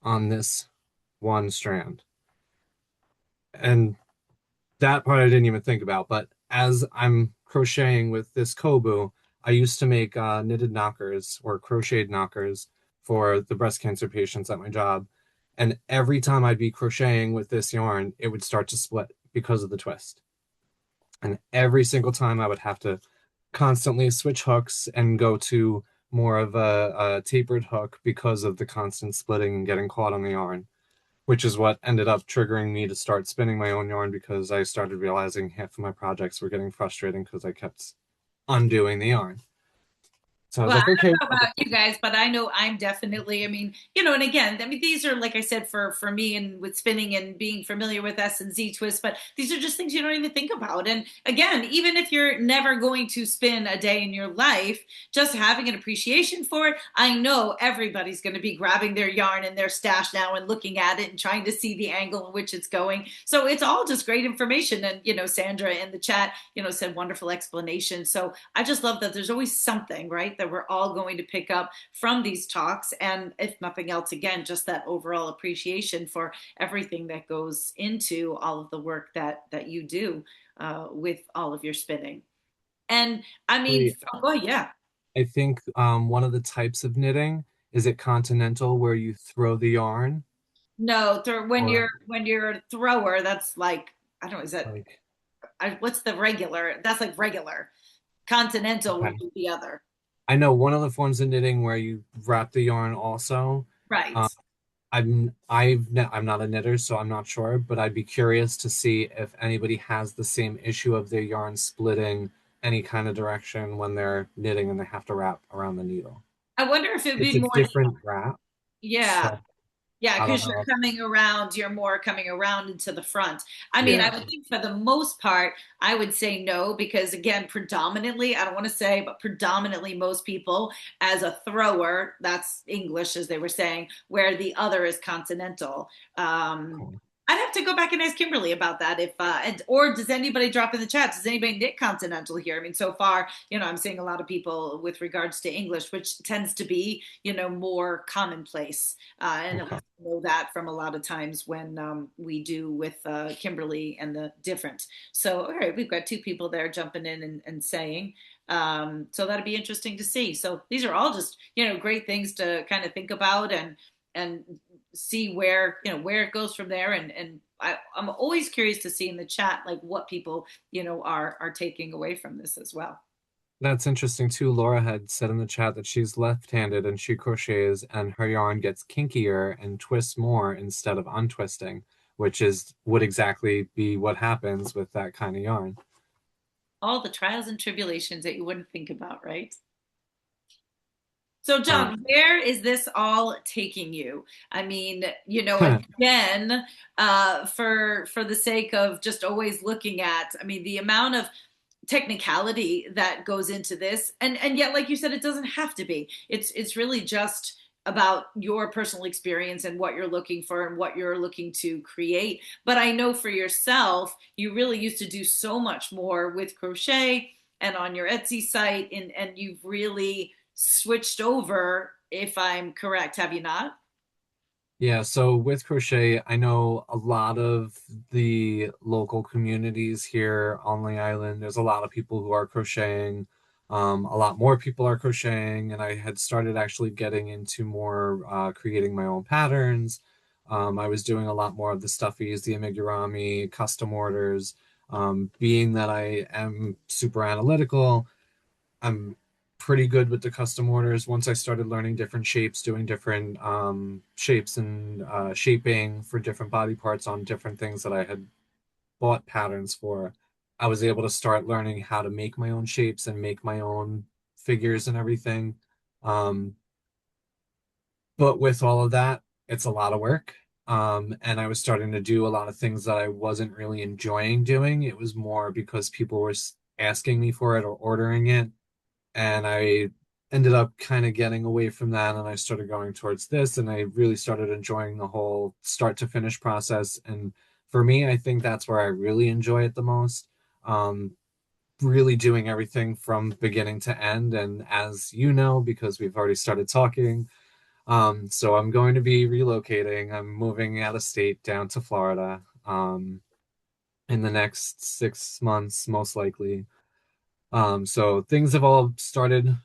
on this one strand. And that part I didn't even think about. But as I'm crocheting with this Kobu, I used to make knitted knockers or crocheted knockers for the breast cancer patients at my job. And every time I'd be crocheting with this yarn, it would start to split because of the twist. And every single time I would have to constantly switch hooks and go to more of a tapered hook because of the constant splitting and getting caught on the yarn. which is what ended up triggering me to start spinning my own yarn because I started realizing half of my projects were getting frustrating because I kept undoing the yarn. So I was Well, I like, okay, don't know about you guys, but I know I'm definitely, I mean, and again, I mean, these are, like I said, for me and with spinning and being familiar with S and Z twists, but these are just things you don't even think about. And again, even if you're never going to spin a day in your life, just having an appreciation for it, I know everybody's going to be grabbing their yarn and their stash now and looking at it and trying to see the angle in which it's going. So it's all just great information. And, Sandra in the chat, said wonderful explanation. So I just love that there's always something, right, that we're all going to pick up from these talks. And if nothing else, again, just that overall appreciation for everything that goes into all of the work that you do with all of your spinning. And I mean, oh yeah. I think one of the types of knitting is it continental where you throw the yarn No, when or you're a thrower, that's like, I don't know, is that, like what's the regular? That's like regular. Continental would okay. be the other. I know one of the forms of knitting where you wrap the yarn also. Right. Um, I'm not a knitter, so I'm not sure, but I'd be curious to see if anybody has the same issue of their yarn splitting any kind of direction when they're knitting and they have to wrap around the needle. I wonder if it would It's be a more, different wrap, yeah. so Yeah, I don't because you're know. coming around, you're more coming around into the front. I mean, I Yeah. would think for the most part, I would say no, because again, predominantly, I don't want to say, but predominantly most people as a thrower, that's English, as they were saying, where the other is continental. Cool. I'd have to go back and ask Kimberly about that. If or does anybody drop in the chat? Does anybody knit continental here? I mean, so far, I'm seeing a lot of people with regards to English, which tends to be, more commonplace. And Okay. I know that from a lot of times when we do with Kimberly and the different. So, all right, we've got two people there jumping in and saying. So that'd be interesting to see. So these are all just, great things to kind of think about and see where it goes from there. And I'm always curious to see in the chat like what people are taking away from this as well. That's interesting too. Laura had said in the chat that she's left-handed and she crochets and her yarn gets kinkier and twists more instead of untwisting, which would exactly be what happens with that kind of yarn. All the trials and tribulations that you wouldn't think about, right? So, Um, John, where is this all taking you? I mean, again, for the sake of just always looking at, I mean, the amount of technicality that goes into this, and yet, like you said, it doesn't have to be. It's really just about your personal experience and what you're looking for and what you're looking to create. But I know for yourself, you really used to do so much more with crochet and on your Etsy site, and you've really switched over, if I'm correct, have you not? yeah, so with crochet, I know a lot of the local communities here on the island. There's a lot of people who are crocheting. A lot more people are crocheting, and I had started actually getting into more creating my own patterns. I was doing a lot more of the stuffies, the amigurumi, custom orders. Being that I am super analytical, I'm pretty good with the custom orders. Once I started learning different shapes, doing different shapes and shaping for different body parts on different things that I had bought patterns for, I was able to start learning how to make my own shapes and make my own figures and everything. Um, but with all of that, it's a lot of work. And I was starting to do a lot of things that I wasn't really enjoying doing. It was more because people were asking me for it or ordering it, and I ended up kind of getting away from that and I started going towards this and I really started enjoying the whole start to finish process. And for me, I think that's where I really enjoy it the most. Really doing everything from beginning to end. And as you know, because we've already started talking, so I'm going to be relocating. I'm moving out of state down to Florida in the next 6 months, most likely. So things have all started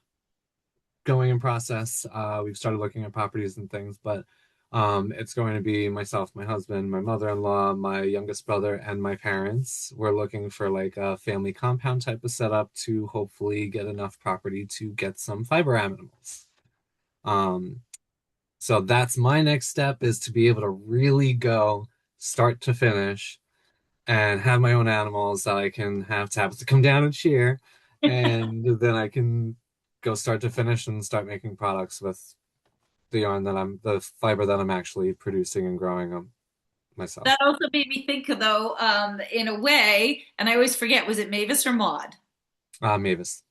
going in process. We've started looking at properties and things, but it's going to be myself, my husband, my mother-in-law, my youngest brother, and my parents. We're looking for like a family compound type of setup to hopefully get enough property to get some fiber animals. Um, So that's my next step, is to be able to really go start to finish and have my own animals that I can have tablets to come down and shear. And then I can go start to finish and start making products with the fiber that I'm actually producing and growing them myself. That also made me think, though, in a way, and I always forget, was it Mavis or Maud? Mavis.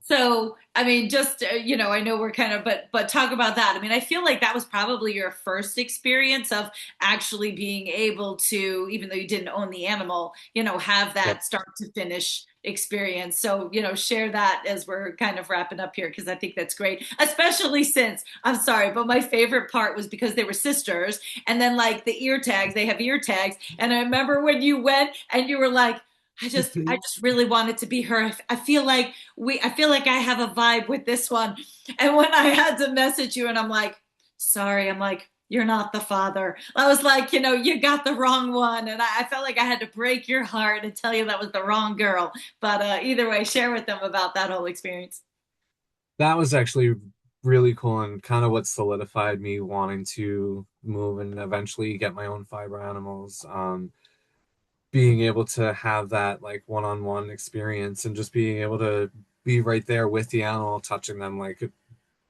So, I mean, just I know we're kind of, but talk about that. I mean, I feel like that was probably your first experience of actually being able to, even though you didn't own the animal, have Yep. that start to finish experience. So, share that as we're kind of wrapping up here because I think that's great. Especially since, I'm sorry, but my favorite part was because they were sisters, and then like the ear tags, they have ear tags, and I remember when you went and you were like. I just really wanted to be her. I feel like I feel like I have a vibe with this one. And when I had to message you and I'm like, sorry, I'm like, you're not the father. I was like, you got the wrong one. And I felt like I had to break your heart and tell you that was the wrong girl. But either way, share with them about that whole experience. That was actually really cool and kind of what solidified me wanting to move and eventually get my own fiber animals. Being able to have that like one-on-one experience and just being able to be right there with the animal, touching them, like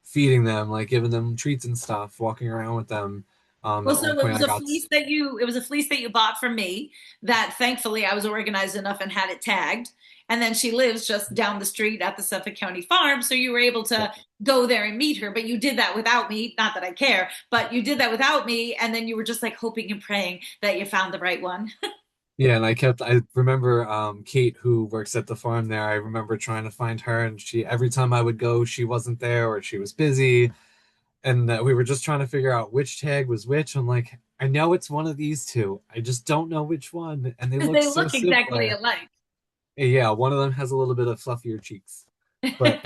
feeding them, like giving them treats and stuff, walking around with them. Well, At so one point I got, it was a fleece that you bought from me that thankfully I was organized enough and had it tagged. And then she lives just down the street at the Suffolk County Farm. So you were able to go there and meet her, but you did that without me. Not that I care, but you did that without me. And then you were just like hoping and praying that you found the right one. yeah, and I remember Kate, who works at the farm there. I remember trying to find her, and she every time I would go, she wasn't there or she was busy, and we were just trying to figure out which tag was which. I'm like, I know it's one of these two. I just don't know which one, and they Because look they so look exactly similar. alike. Yeah, one of them has a little bit of fluffier cheeks, but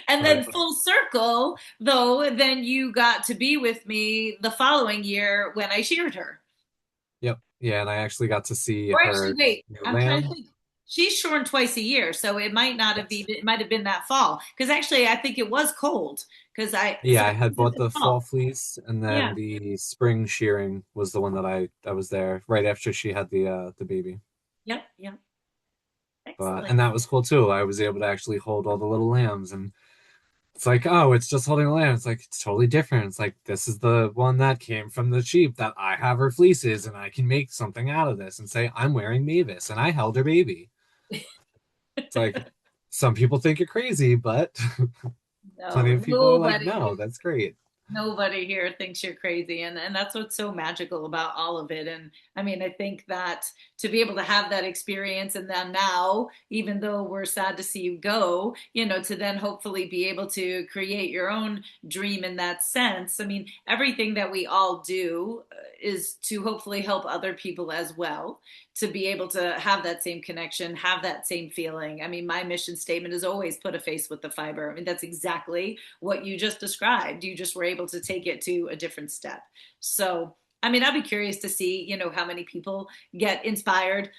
And but then full circle, though, then you got to be with me the following year when I sheared her. yep, yeah, and I actually got to see Or actually, her wait, new I'm trying to lamb. think. She's shorn twice a year, so it might not have Yes. been. It might have been that fall. Because actually, I think it was cold. Because so Yeah, I it had was in bought the the fall. fall fleece, and then Yeah. the spring shearing was the one that I was there right after she had the baby. Yep. Yep. But Excellent. and that was cool too. I was able to actually hold all the little lambs, and it's like, oh, it's just holding a lamb. It's like it's totally different. It's like this is the one that came from the sheep that I have her fleeces, and I can make something out of this and say I'm wearing Mavis, and I held her baby. It's like some people think you're crazy, but plenty No, of people are like, nobody. no, that's great. Nobody here thinks you're crazy, and that's what's so magical about all of it. And I mean, I think that to be able to have that experience, and then now, even though we're sad to see you go, to then hopefully be able to create your own dream in that sense. I mean, everything that we all do is to hopefully help other people as well, to be able to have that same connection, have that same feeling. I mean, my mission statement is always put a face with the fiber. I mean, that's exactly what you just described. You just were able to take it to a different step. So, I mean, I'd be curious to see, how many people get inspired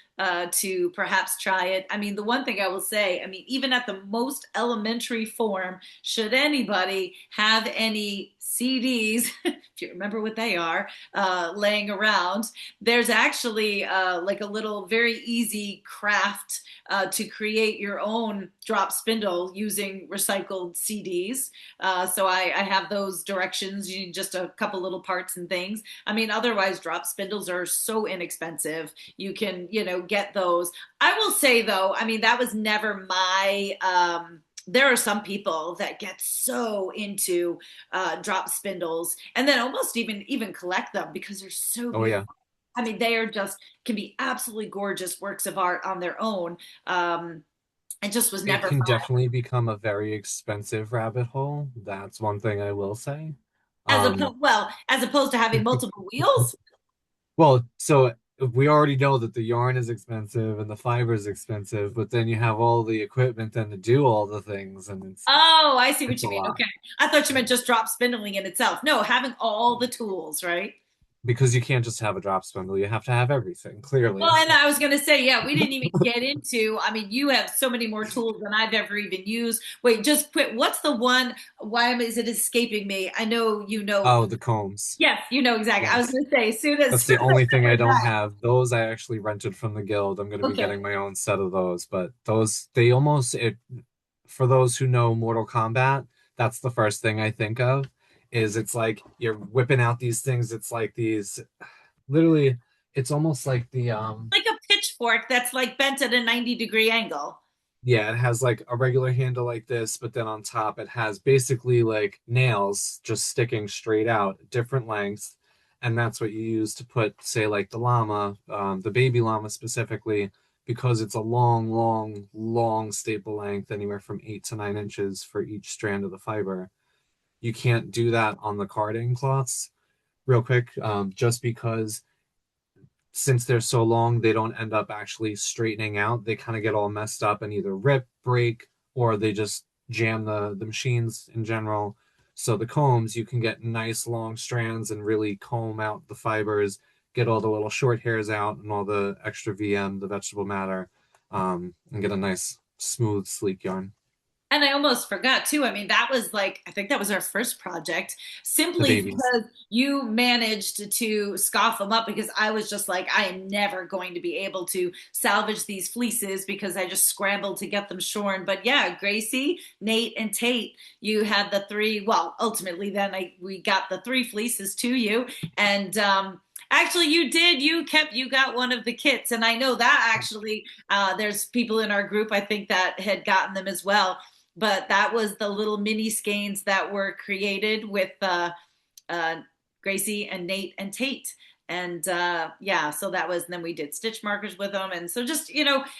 to perhaps try it. I mean, the one thing I will say, I mean, even at the most elementary form, should anybody have any CDs, if you remember what they are, laying around, there's actually like a little very easy craft to create your own drop spindle using recycled CDs. So I have those directions, you need just a couple little parts and things. I mean, otherwise, drop spindles are so inexpensive. You can, get those. I will say though, I mean, that was never my. There are some people that get so into drop spindles and then almost even collect them because they're so Oh beautiful. yeah, I mean, they are just can be absolutely gorgeous works of art on their own. It just was it never can my definitely become a very expensive rabbit hole. That's one thing I will say. as Um, opposed well as opposed to having multiple wheels. well, so we already know that the yarn is expensive and the fiber is expensive, but then you have all the equipment then to do all the things, and Oh, I see what it's a you mean. lot. Okay, I thought you meant just drop spindling in itself. No, having all the tools, right? because you can't just have a drop spindle. You have to have everything, clearly. Well, and I was going to say, yeah, we didn't even get into, I mean, you have so many more tools than I've ever even used. Wait, just quit. What's the one? Is it escaping me? I know you know. Oh, the combs. Yes, you know exactly. I was Yes. going to say, as That's soon the as I only thing I covered don't that. have. Those I actually rented from the guild. I'm going to be Okay. getting my own set of those, but those they almost it for those who know Mortal Kombat, that's the first thing I think of is it's like you're whipping out these things. It's like these literally it's almost like the Like a pitchfork that's like bent at a 90-degree angle. yeah, it has like a regular handle like this, but then on top it has basically like nails just sticking straight out, different lengths. And that's what you use to put, say, like the llama, the baby llama specifically, because it's a long, long, long staple length, anywhere from 8 to 9 inches for each strand of the fiber. You can't do that on the carding cloths real quick, just because since they're so long, they don't end up actually straightening out. They kind of get all messed up and either rip, break, or they just jam the machines in general. So the combs, you can get nice long strands and really comb out the fibers, get all the little short hairs out and all the extra VM, the vegetable matter, and get a nice, smooth, sleek yarn. And I almost forgot too. I mean, that was like, I think that was our first project, The simply babies. because you managed to scoff them up because I was just like, I am never going to be able to salvage these fleeces because I just scrambled to get them shorn. But yeah, Gracie, Nate, and Tate, you had the three. Well, ultimately, then we got the three fleeces to you. And, actually, you did. You got one of the kits, and I know that actually there's people in our group I think that had gotten them as well, but that was the little mini skeins that were created with uh, Gracie and Nate and Tate. And yeah, so that was, and then we did stitch markers with them. And so just,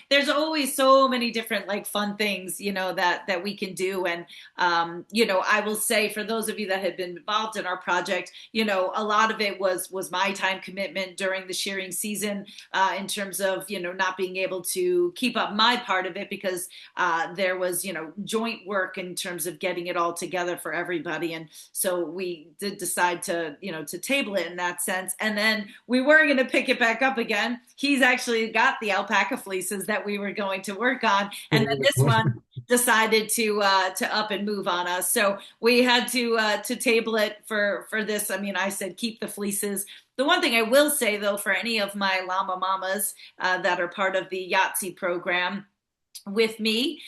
there's always so many different like fun things, that we can do. And, I will say for those of you that had been involved in our project, a lot of it was my time commitment during the shearing season in terms of, not being able to keep up my part of it because there was, joint work in terms of getting it all together for everybody. And so we did decide to table it in that sense. And then we were going to pick it back up again. He's actually got the alpaca fleeces that we were going to work on. And then this one decided to up and move on us. So we had to table it for this. I mean, I said, keep the fleeces. The one thing I will say though, for any of my llama mamas that are part of the Yahtzee program, with me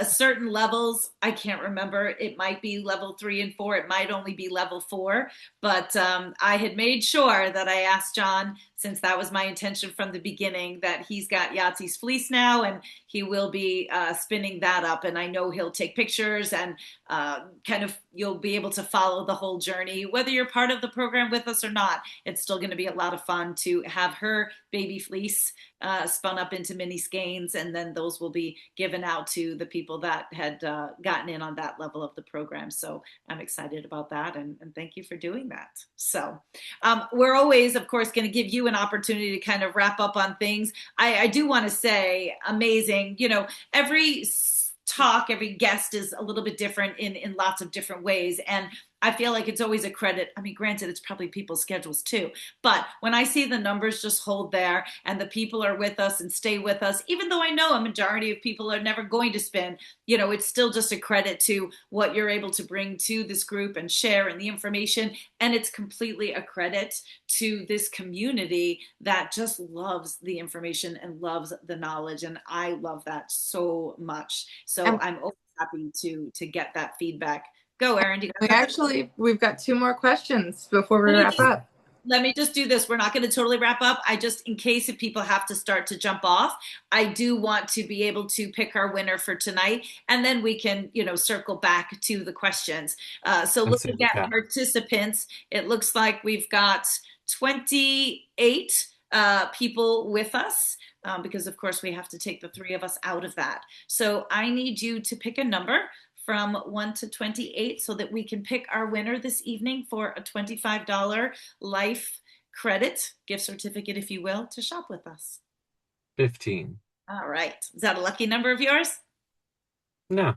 certain levels, I can't remember, it might be level 3 and 4, it might only be level 4, but I had made sure that I asked John, since that was my intention from the beginning, that he's got Yahtzee's fleece now and he will be spinning that up, and I know he'll take pictures and kind of you'll be able to follow the whole journey whether you're part of the program with us or not. It's still going to be a lot of fun to have her baby fleece spun up into mini skeins, and then those will be given out to the people that had gotten in on that level of the program. So I'm excited about that, and thank you for doing that. So we're always, of course, going to give you an opportunity to kind of wrap up on things. I do want to say, amazing. Every talk, every guest is a little bit different in lots of different ways, and I feel like it's always a credit. I mean, granted, it's probably people's schedules too. But when I see the numbers just hold there and the people are with us and stay with us, even though I know a majority of people are never going to spin, it's still just a credit to what you're able to bring to this group and share and the information. And it's completely a credit to this community that just loves the information and loves the knowledge. And I love that so much. So And I'm always happy to get that feedback. Go, Erin. Do you got something? we've got two more questions before we Let me wrap just up. let me just do this. We're not going to totally wrap up. I just, in case if people have to start to jump off, I do want to be able to pick our winner for tonight, and then we can, circle back to the questions. So And looking save the at cat. participants, it looks like we've got 28 people with us. Because of course we have to take the three of us out of that. So I need you to pick a number from 1 to 28 so that we can pick our winner this evening for a $25 life credit gift certificate, if you will, to shop with us. 15. All right. Is that a lucky number of yours? No,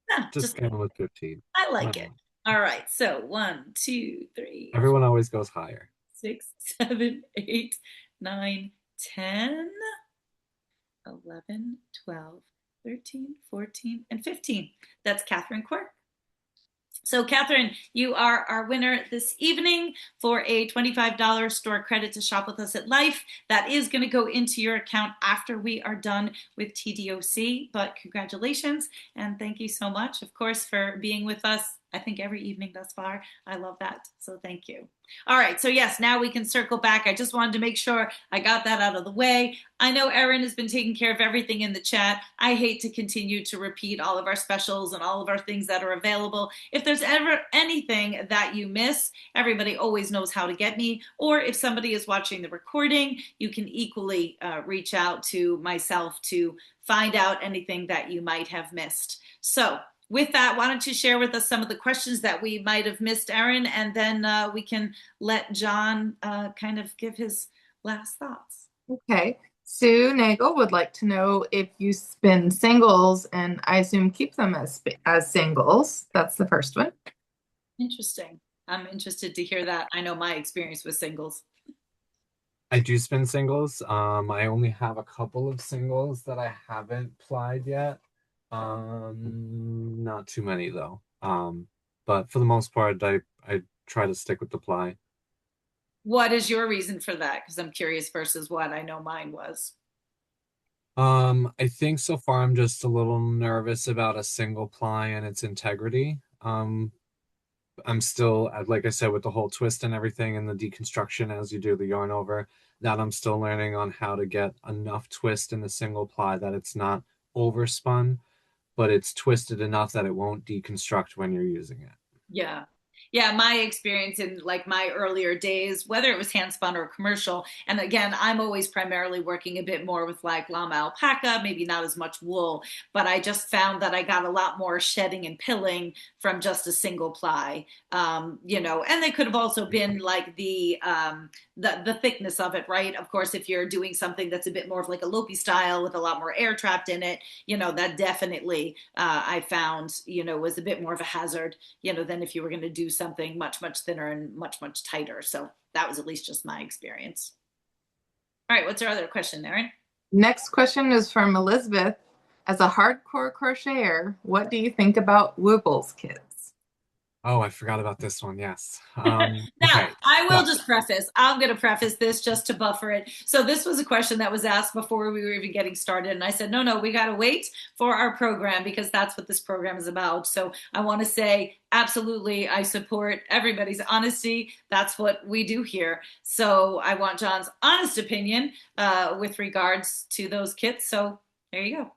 No, just just kind of with 15. I Why like it. not? All right. So 1, 2, 3, Everyone always goes higher. 6, 7, 8, 9, 10, 11, 12, 13, 14, and 15. That's Catherine Quirk. So, Catherine, you are our winner this evening for a $25 store credit to shop with us at Life. That is going to go into your account after we are done with TDOC. But congratulations and thank you so much, of course, for being with us. I think every evening thus far. I love that. So thank you. All right. So yes, now we can circle back. I just wanted to make sure I got that out of the way. I know Erin has been taking care of everything in the chat. I hate to continue to repeat all of our specials and all of our things that are available. If there's ever anything that you miss, everybody always knows how to get me. Or if somebody is watching the recording, you can equally reach out to myself to find out anything that you might have missed. So with that, why don't you share with us some of the questions that we might have missed, Erin, and then we can let John kind of give his last thoughts. Okay. Sue Nagel would like to know if you spin singles, and I assume keep them as singles. That's the first one. Interesting. I'm interested to hear that. I know my experience with singles. I do spin singles. I only have a couple of singles that I haven't plied yet. Not too many though. But for the most part, I try to stick with the ply. What is your reason for that? Because I'm curious versus what I know mine was. I think so far I'm just a little nervous about a single ply and its integrity. I'm still, like I said, with the whole twist and everything and the deconstruction as you do the yarn over, that I'm still learning on how to get enough twist in the single ply that it's not overspun, but it's twisted enough that it won't deconstruct when you're using it. Yeah. Yeah, my experience in like my earlier days, whether it was hand spun or commercial, and again, I'm always primarily working a bit more with like llama alpaca, maybe not as much wool, but I just found that I got a lot more shedding and pilling from just a single ply, you know, and they could have also been like the thickness of it, right? Of course, if you're doing something that's a bit more of like a Lopi style with a lot more air trapped in it, you know, that definitely I found, you know, was a bit more of a hazard, you know, than if you were going to do something much, much thinner and much, much tighter. So that was at least just my experience. All right, what's our other question, Erin? Next question is from Elizabeth. As a hardcore crocheter, what do you think about Woobles kits? Oh, I forgot about this one. Yes. Now, Okay. I will just preface, I'm going to preface this just to buffer it. So this was a question that was asked before we were even getting started. And I said, no, we got to wait for our program because that's what this program is about. So I want to say, absolutely, I support everybody's honesty. That's what we do here. So I want John's honest opinion with regards to those kits. So there you go.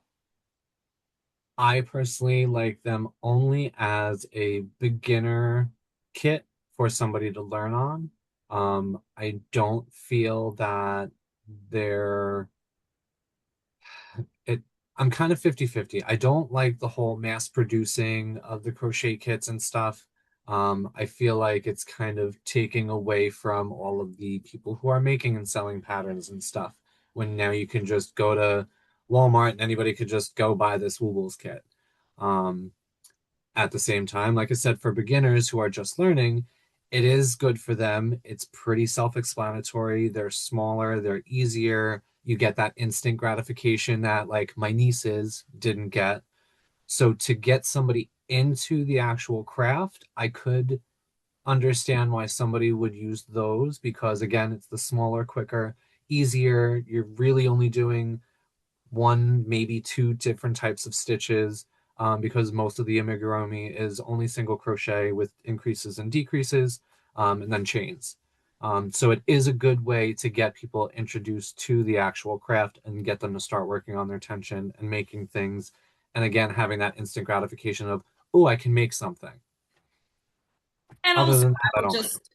I personally like them only as a beginner kit for somebody to learn on. I don't feel that they're it I'm kind of 50-50. I don't like the whole mass producing of the crochet kits and stuff. I feel like it's kind of taking away from all of the people who are making and selling patterns and stuff when now you can just go to Walmart and anybody could just go buy this Woobles kit. Um, at the same time, like I said, for beginners who are just learning, it is good for them. It's pretty self-explanatory. They're smaller, they're easier. You get that instant gratification that like my nieces didn't get. So to get somebody into the actual craft, I could understand why somebody would use those because again, it's the smaller, quicker, easier. You're really only doing one, maybe two different types of stitches because most of the amigurumi is only single crochet with increases and decreases and then chains. So it is a good way to get people introduced to the actual craft and get them to start working on their tension and making things. And again, having that instant gratification of, oh, I can make something. And Other also, than I that, I would don't. just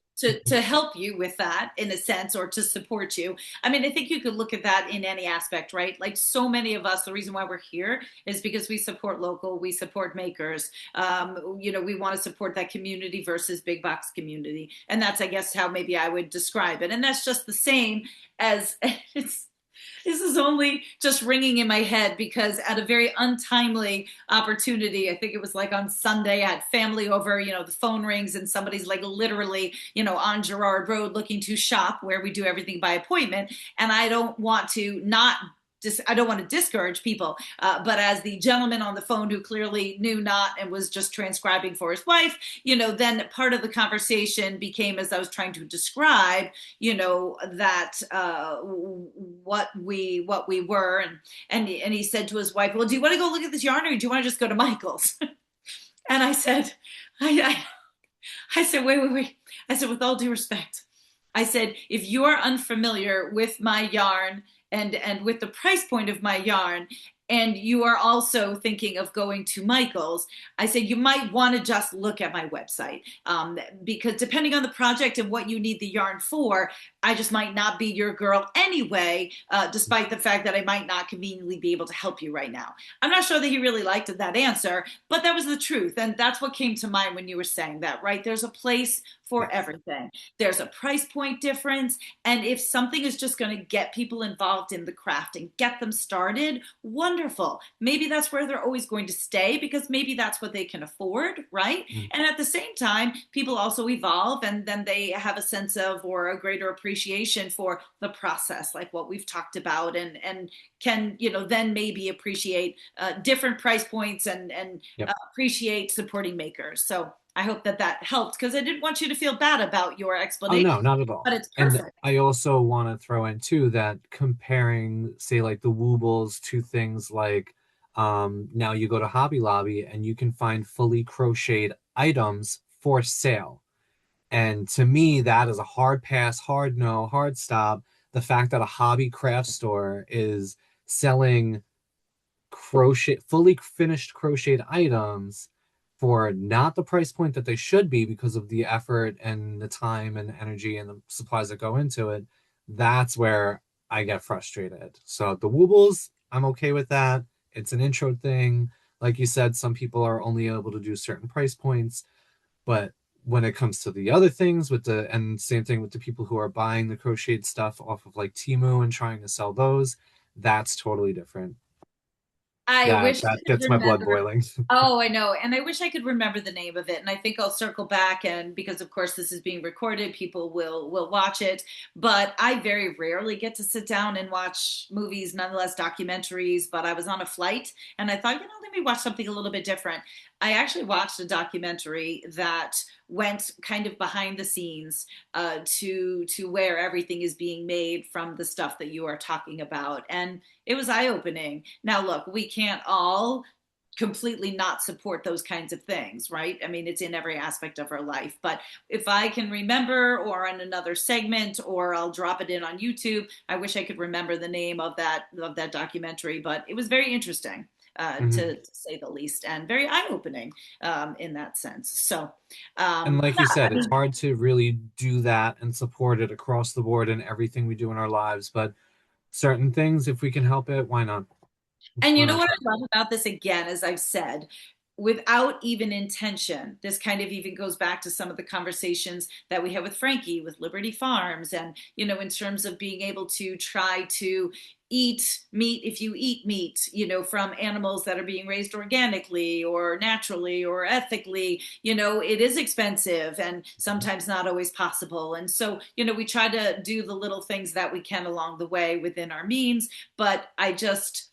to help you with that in a sense or to support you. I mean, I think you could look at that in any aspect, right? Like so many of us, the reason why we're here is because we support local, we support makers. You know, we want to support that community versus big box community. And that's, I guess, how maybe I would describe it. And that's just the same as it's This is only just ringing in my head because at a very untimely opportunity, I think it was like on Sunday, I had family over, the phone rings and somebody's like literally, on Girard Road looking to shop where we do everything by appointment. And I don't want to not I don't want to discourage people, but as the gentleman on the phone who clearly knew not and was just transcribing for his wife, then part of the conversation became as I was trying to describe, that what we were, and he said to his wife, "Well, do you want to go look at this yarn, or do you want to just go to Michael's?" And I said, I said, wait. I said, with all due respect, I said, if you're unfamiliar with my yarn and with the price point of my yarn, and you are also thinking of going to Michael's, I said you might want to just look at my website, because depending on the project and what you need the yarn for, I just might not be your girl anyway, despite the fact that I might not conveniently be able to help you right now. I'm not sure that he really liked that answer, but that was the truth. And that's what came to mind when you were saying that, right? There's a place for everything. There's a price point difference. And if something is just going to get people involved in the craft and get them started, wonderful. Maybe that's where they're always going to stay because maybe that's what they can afford, right? Mm-hmm. And at the same time, people also evolve and then they have a sense of or a greater appreciation for the process, like what we've talked about, and can, then maybe appreciate different price points and appreciate supporting makers. So I hope that helped because I didn't want you to feel bad about your explanation. Oh, no, not at all. But it's perfect. And I also want to throw in too that comparing, say, like the Woobles to things like now you go to Hobby Lobby and you can find fully crocheted items for sale. And to me, that is a hard pass, hard no, hard stop. The fact that a hobby craft store is selling fully finished crocheted items for not the price point that they should be because of the effort and the time and the energy and the supplies that go into it, that's where I get frustrated. So the Woobles, I'm okay with that. It's an intro thing. Like you said, some people are only able to do certain price points, but when it comes to the other things and same thing with the people who are buying the crocheted stuff off of like Temu and trying to sell those, that's totally different. I wish that gets my blood boiling. Oh, I know. And I wish I could remember the name of it. And I think I'll circle back and because of course this is being recorded, people will watch it. But I very rarely get to sit down and watch movies, nonetheless documentaries. But I was on a flight and I thought, let me watch something a little bit different. I actually watched a documentary that went kind of behind the scenes to where everything is being made from the stuff that you are talking about. And it was eye-opening. Now, look, we can't all completely not support those kinds of things, right? I mean, it's in every aspect of our life. But if I can remember or on another segment or I'll drop it in on YouTube, I wish I could remember the name of that documentary, but it was very interesting. To say the least, and very eye-opening in that sense. So, and like you said, it's hard to really do that and support it across the board in everything we do in our lives. But certain things, if we can help it, why not? And you know what I love about this, again, as I've said, without even intention, this kind of even goes back to some of the conversations that we had with Frankie, with Liberty Farms, and, in terms of being able to try to eat meat if you eat meat, from animals that are being raised organically or naturally or ethically, it is expensive and sometimes not always possible. And so, we try to do the little things that we can along the way within our means. But I just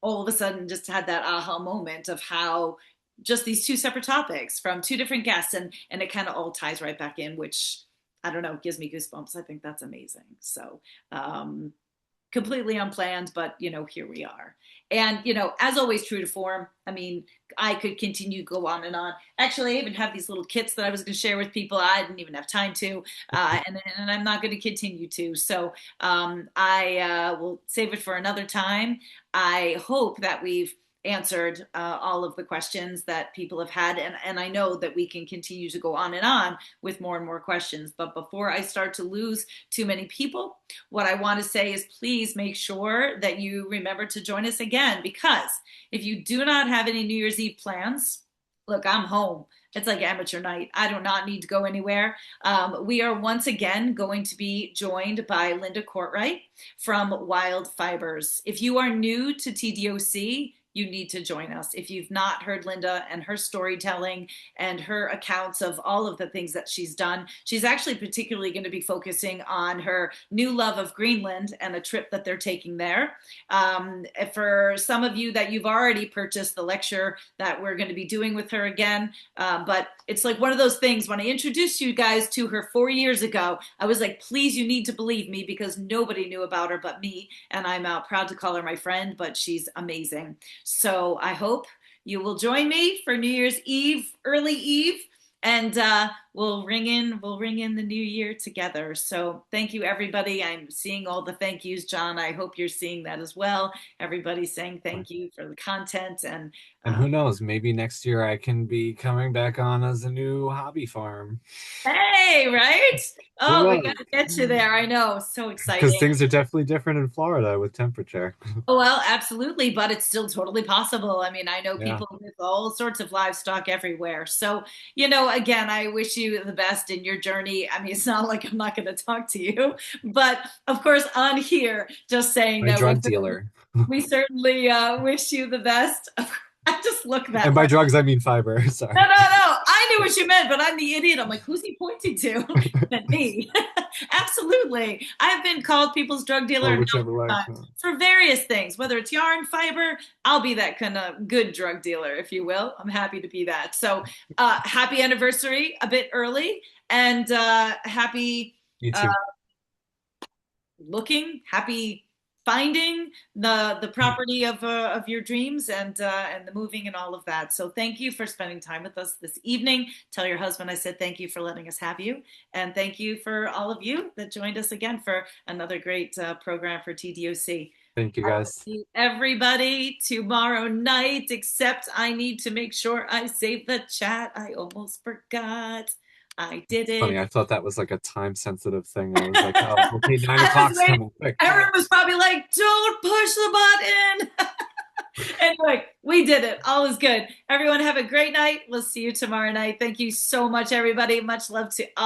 all of a sudden just had that aha moment of how just these two separate topics from two different guests and it kind of all ties right back in, which I don't know, gives me goosebumps. I think that's amazing. So, completely unplanned, but here we are. And as always, true to form, I mean, I could continue to go on and on. Actually, I even have these little kits that I was going to share with people. I didn't even have time to, and I'm not going to continue to. So I will save it for another time. I hope that we've answered all of the questions that people have had. And I know that we can continue to go on and on with more and more questions. But before I start to lose too many people, what I want to say is please make sure that you remember to join us again, because if you do not have any New Year's Eve plans, look, I'm home. It's like amateur night. I do not need to go anywhere. We are once again going to be joined by Linda Courtwright from Wild Fibers. If you are new to TDOC, you need to join us. If you've not heard Linda and her storytelling and her accounts of all of the things that she's done, she's actually particularly going to be focusing on her new love of Greenland and a trip that they're taking there. For some of you that you've already purchased the lecture that we're going to be doing with her again, but it's like one of those things. When I introduced you guys to her 4 years ago, I was like, please, you need to believe me, because nobody knew about her but me. And I'm proud to call her my friend, but she's amazing. So I hope you will join me for New Year's Eve, early Eve, and we'll ring in the new year together. So thank you, everybody. I'm seeing all the thank yous, John. I hope you're seeing that as well. Everybody's saying thank you for the content. And who knows, maybe next year I can be coming back on as a new hobby farm. hey, right? Oh, we got to get you there. I know. So exciting. Because things are definitely different in Florida with temperature. Oh, well, absolutely, but it's still totally possible. I mean, I know Yeah. people with all sorts of livestock everywhere. So, again, I wish you the best in your journey. I mean, it's not like I'm not going to talk to you, but of course, on here, just saying My that drug dealer. we certainly wish you the best. I just look that And by way. drugs, I mean fiber. Sorry. No, no, no. I knew what you meant, but I'm the idiot. I'm like, who's he pointing to? And me. Absolutely. I've been called people's drug dealer Or whichever way. for various things, whether it's yarn, fiber. I'll be that kind of good drug dealer, if you will. I'm happy to be that. So happy anniversary, a bit early, and happy You too. happy finding the property of your dreams and the moving and all of that. So thank you for spending time with us this evening. Tell your husband I said thank you for letting us have you, and thank you for all of you that joined us again for another great program for TDOC. Thank you, guys. See everybody tomorrow night, except I need to make sure I save the chat. I almost forgot. I did it. Funny, I thought that was like a time-sensitive thing. I was like, oh, okay, 9 o'clock's coming. Quick. Erin was probably like, don't push the button. Anyway, we did it. All is good. Everyone have a great night. We'll see you tomorrow night. Thank you so much, everybody. Much love to all.